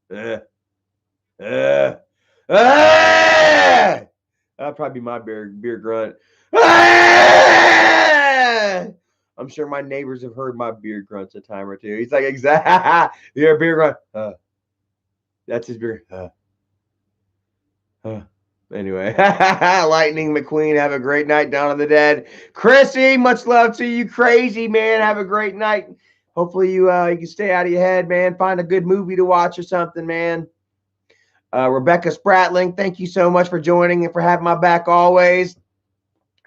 that'd probably be my beer grunt. I'm sure my neighbors have heard my beer grunts a time or two. He's like, exactly. You're a beer grunt. That's his beer. Anyway, Lightning McQueen, have a great night. Dawn of the Dead. Chrissy, much love to you. Crazy, man. Have a great night. Hopefully you can stay out of your head, man. Find a good movie to watch or something, man. Rebecca Spratling, thank you so much for joining and for having my back always.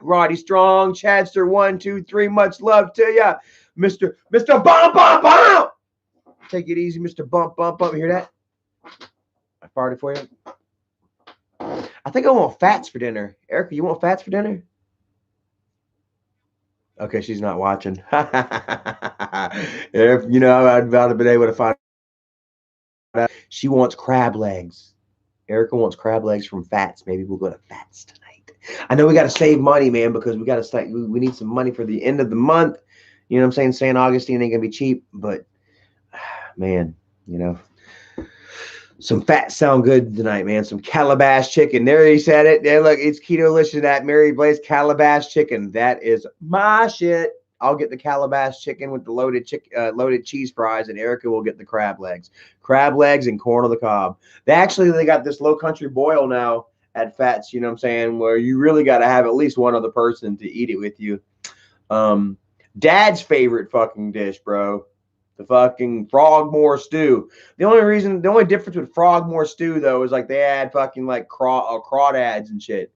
Roddy Strong, Chadster 123, much love to you. Mr. Bump Bump Bump. Take it easy, Mr. Bump Bump Bump. You hear that? I farted for you. I think I want fats for dinner. Erica, you want fats for dinner? Okay, she's not watching. If you know, I'd about have been able to find out. She wants crab legs. Erica wants crab legs from Fats. Maybe we'll go to Fats tonight. I know we got to save money, man, because we got to start. We need some money for the end of the month. You know what I'm saying? St. Augustine ain't gonna be cheap, but man, you know. Some fats sound good tonight, man. Some Calabash chicken. There he said it. There, look, it's Keto-licious at Mary Blaze Calabash chicken. That is my shit. I'll get the Calabash chicken with the loaded cheese fries, and Erica will get the crab legs. Crab legs and corn on the cob. They got this low country boil now at Fats, you know what I'm saying, where you really got to have at least one other person to eat it with you. Dad's favorite fucking dish, bro. The fucking Frogmore stew. The only difference with Frogmore stew though is like they add fucking like crawdads and shit.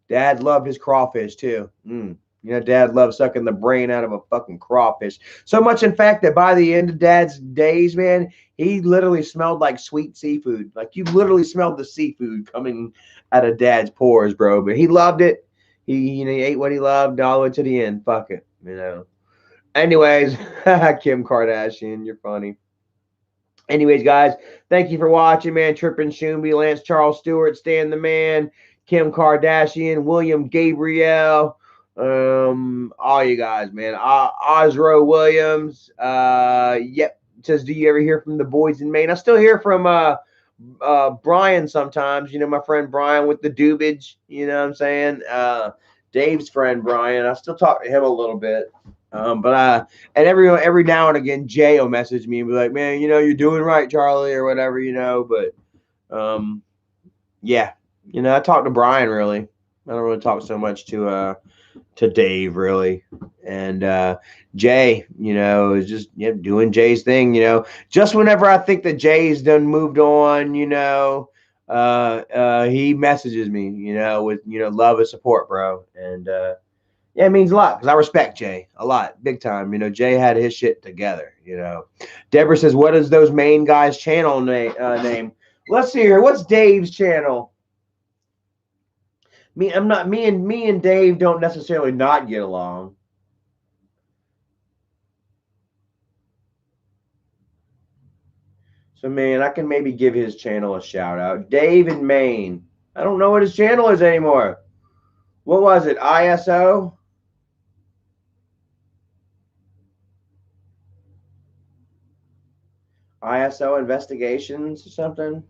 Dad loved his crawfish too. You know, Dad loved sucking the brain out of a fucking crawfish. So much, in fact, that by the end of Dad's days, man, he literally smelled like sweet seafood. Like you literally smelled the seafood coming out of Dad's pores, bro. But he loved it. He ate what he loved all the way to the end. Fuck it, you know. Anyways, Kim Kardashian, you're funny. Anyways, guys, thank you for watching, man. Trippin' Shumby, Lance Charles Stewart, Stan the Man, Kim Kardashian, William Gabriel, all you guys, man. Osro Williams, yep. Says, do you ever hear from the boys in Maine? I still hear from Brian sometimes. You know, my friend Brian with the Dubage. You know what I'm saying? Dave's friend Brian. I still talk to him a little bit. And every now and again, Jay will message me and be like, man, you know, you're doing right, Charlie, or whatever, you know. But yeah, you know, I talk to Brian really. I don't really talk so much to Dave really. And Jay, you know, is just doing Jay's thing, you know. Just whenever I think that Jay's done moved on, you know, he messages me, you know, with, you know, love and support, bro. And yeah, it means a lot because I respect Jay a lot, big time. You know, Jay had his shit together, you know. Deborah says, what is those main guys' channel name? Let's see here. What's Dave's channel? Me and Dave don't necessarily not get along. So, man, I can maybe give his channel a shout out. Dave in Maine. I don't know what his channel is anymore. What was it? ISO? ISO Investigations or something?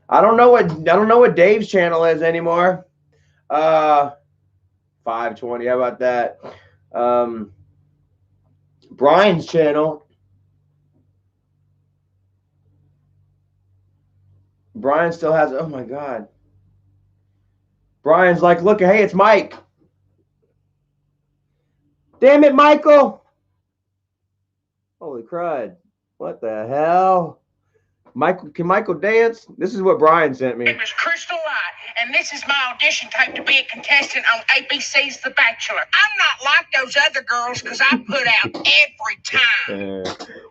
I don't know what Dave's channel is anymore. 520. How about that? Brian's channel. Brian still has. Oh my God. Brian's like, look, hey, it's Mike. Damn it, Michael. Holy crud. What the hell? Michael, can Michael dance? This is what Brian sent me. It was crystal light, and this is my audition tape to be a contestant on ABC's The Bachelor. I'm not like those other girls because I put out every time.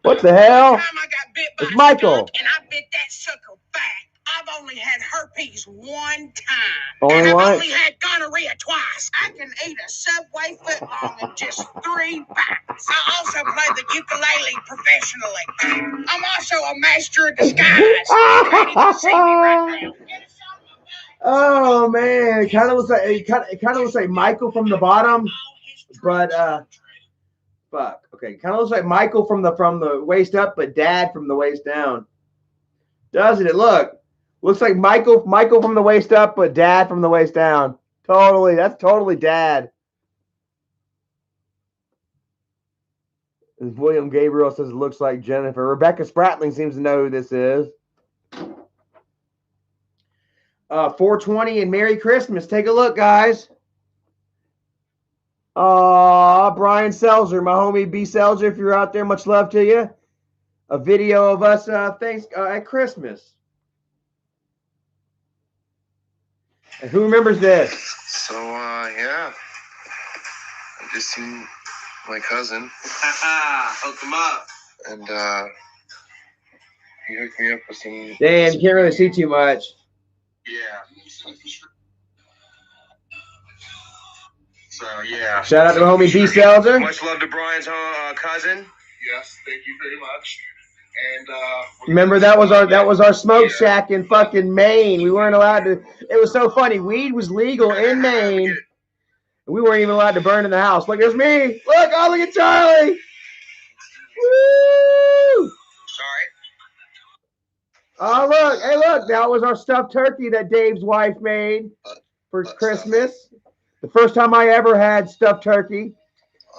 What the hell? Every time I got bit by It's Michael. and I bit that sucker back. I've only had herpes one time. Only and I've once? only had gonorrhea twice. I can eat a Subway footlong in just 3 bites. I also play the ukulele professionally. I'm also a master of disguise. You can't even see me right now. Oh man, it kind of looks like Michael from the bottom, but fuck. Okay, kind of looks like Michael from the waist up, but Dad from the waist down. Doesn't it? Look. Looks like Michael from the waist up, but Dad from the waist down. Totally. That's totally Dad. And William Gabriel says it looks like Jennifer. Rebecca Spratling seems to know who this is. 420 and Merry Christmas. Take a look, guys. Brian Selzer, my homie B. Selzer, if you're out there, much love to you. A video of us at Christmas. And who remembers this? So, yeah. I just seen my cousin. Hook him up. And, he hooked me up with some... Damn, you can't really see too much. Yeah. So, yeah. Shout out to homie B. Selzer. Much love to Brian's cousin. Yes, thank you very much. And remember that was our smoke shack in fucking Maine. We weren't allowed to. It was so funny. Weed was legal in Maine. We weren't even allowed to burn in the house. Look, there's me. Look, oh, look at Charlie. Woo! sorry. Oh, look. Hey, look. That was our stuffed turkey that Dave's wife made for Christmas. The first time I ever had stuffed turkey.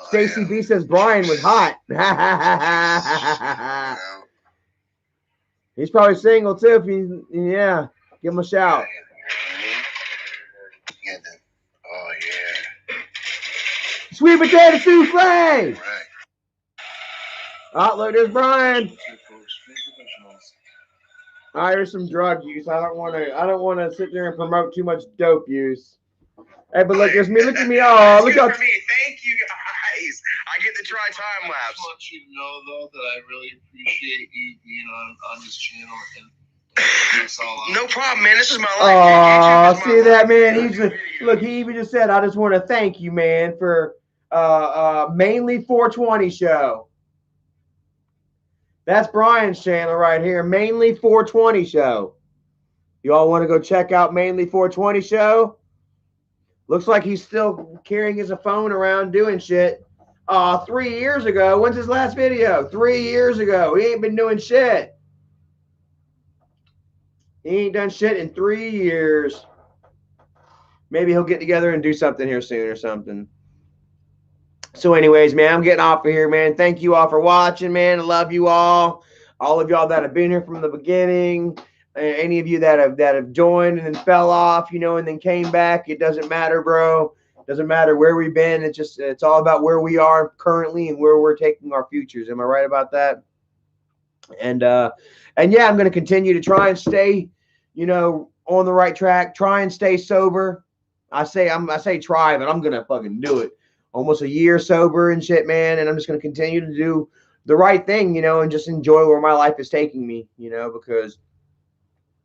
Stacy B says Brian was hot. He's probably single too. If he's, yeah, give him a shout. Oh yeah. Sweet potato souffle. Right. Oh, look, there's Brian. All right, here's some drug use. I don't want to sit there and promote too much dope use. Hey, but look, there's me. Look at me. Oh, look how. For me. Thank you guys. I get to try time lapse. I just want you to know, though, that I really appreciate you being on this channel and this all out. No problem, man. This is my life. Oh, see that, man? He even just said, I just want to thank you, man, for Mainly 420 Show. That's Brian's channel right here. Mainly 420 Show. You all want to go check out Mainly 420 Show? Looks like he's still carrying his phone around doing shit. 3 years ago. When's his last video? 3 years ago. He ain't been doing shit. He ain't done shit in 3 years. Maybe he'll get together and do something here soon or something. So anyways, man, I'm getting off of here, man. Thank you all for watching, man. I love you all. All of y'all that have been here from the beginning. Any of you that have joined and then fell off, you know, and then came back. It doesn't matter, bro. It doesn't matter where we've been. It's all about where we are currently and where we're taking our futures. Am I right about that? And yeah, I'm going to continue to try and stay, you know, on the right track. Try and stay sober. I say try, but I'm going to fucking do it. Almost a year sober and shit, man. And I'm just going to continue to do the right thing, you know, and just enjoy where my life is taking me, you know, because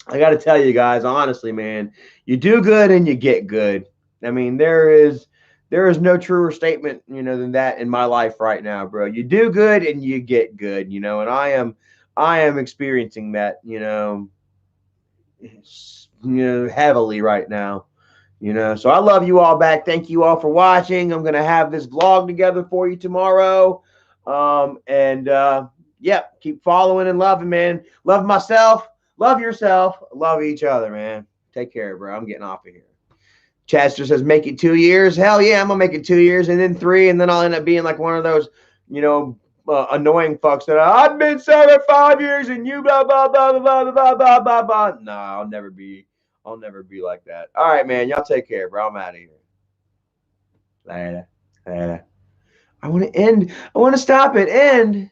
I got to tell you guys, honestly, man, you do good and you get good. I mean, there is no truer statement, you know, than that in my life right now, bro. You do good and you get good, you know, and I am experiencing that, you know, heavily right now. You know, so I love you all back. Thank you all for watching. I'm going to have this vlog together for you tomorrow. Yeah, keep following and loving, man. Love myself. Love yourself. Love each other, man. Take care, bro. I'm getting off of here. Chester says, make it 2 years. Hell yeah, I'm going to make it 2 years and then 3. And then I'll end up being like one of those, you know, annoying fucks that I've been sober 5 years and you blah, blah, blah, blah, blah, blah, blah, blah, blah. No, I'll never be like that. All right, man. Y'all take care, bro. I'm out of here. Later. I want to stop it. End.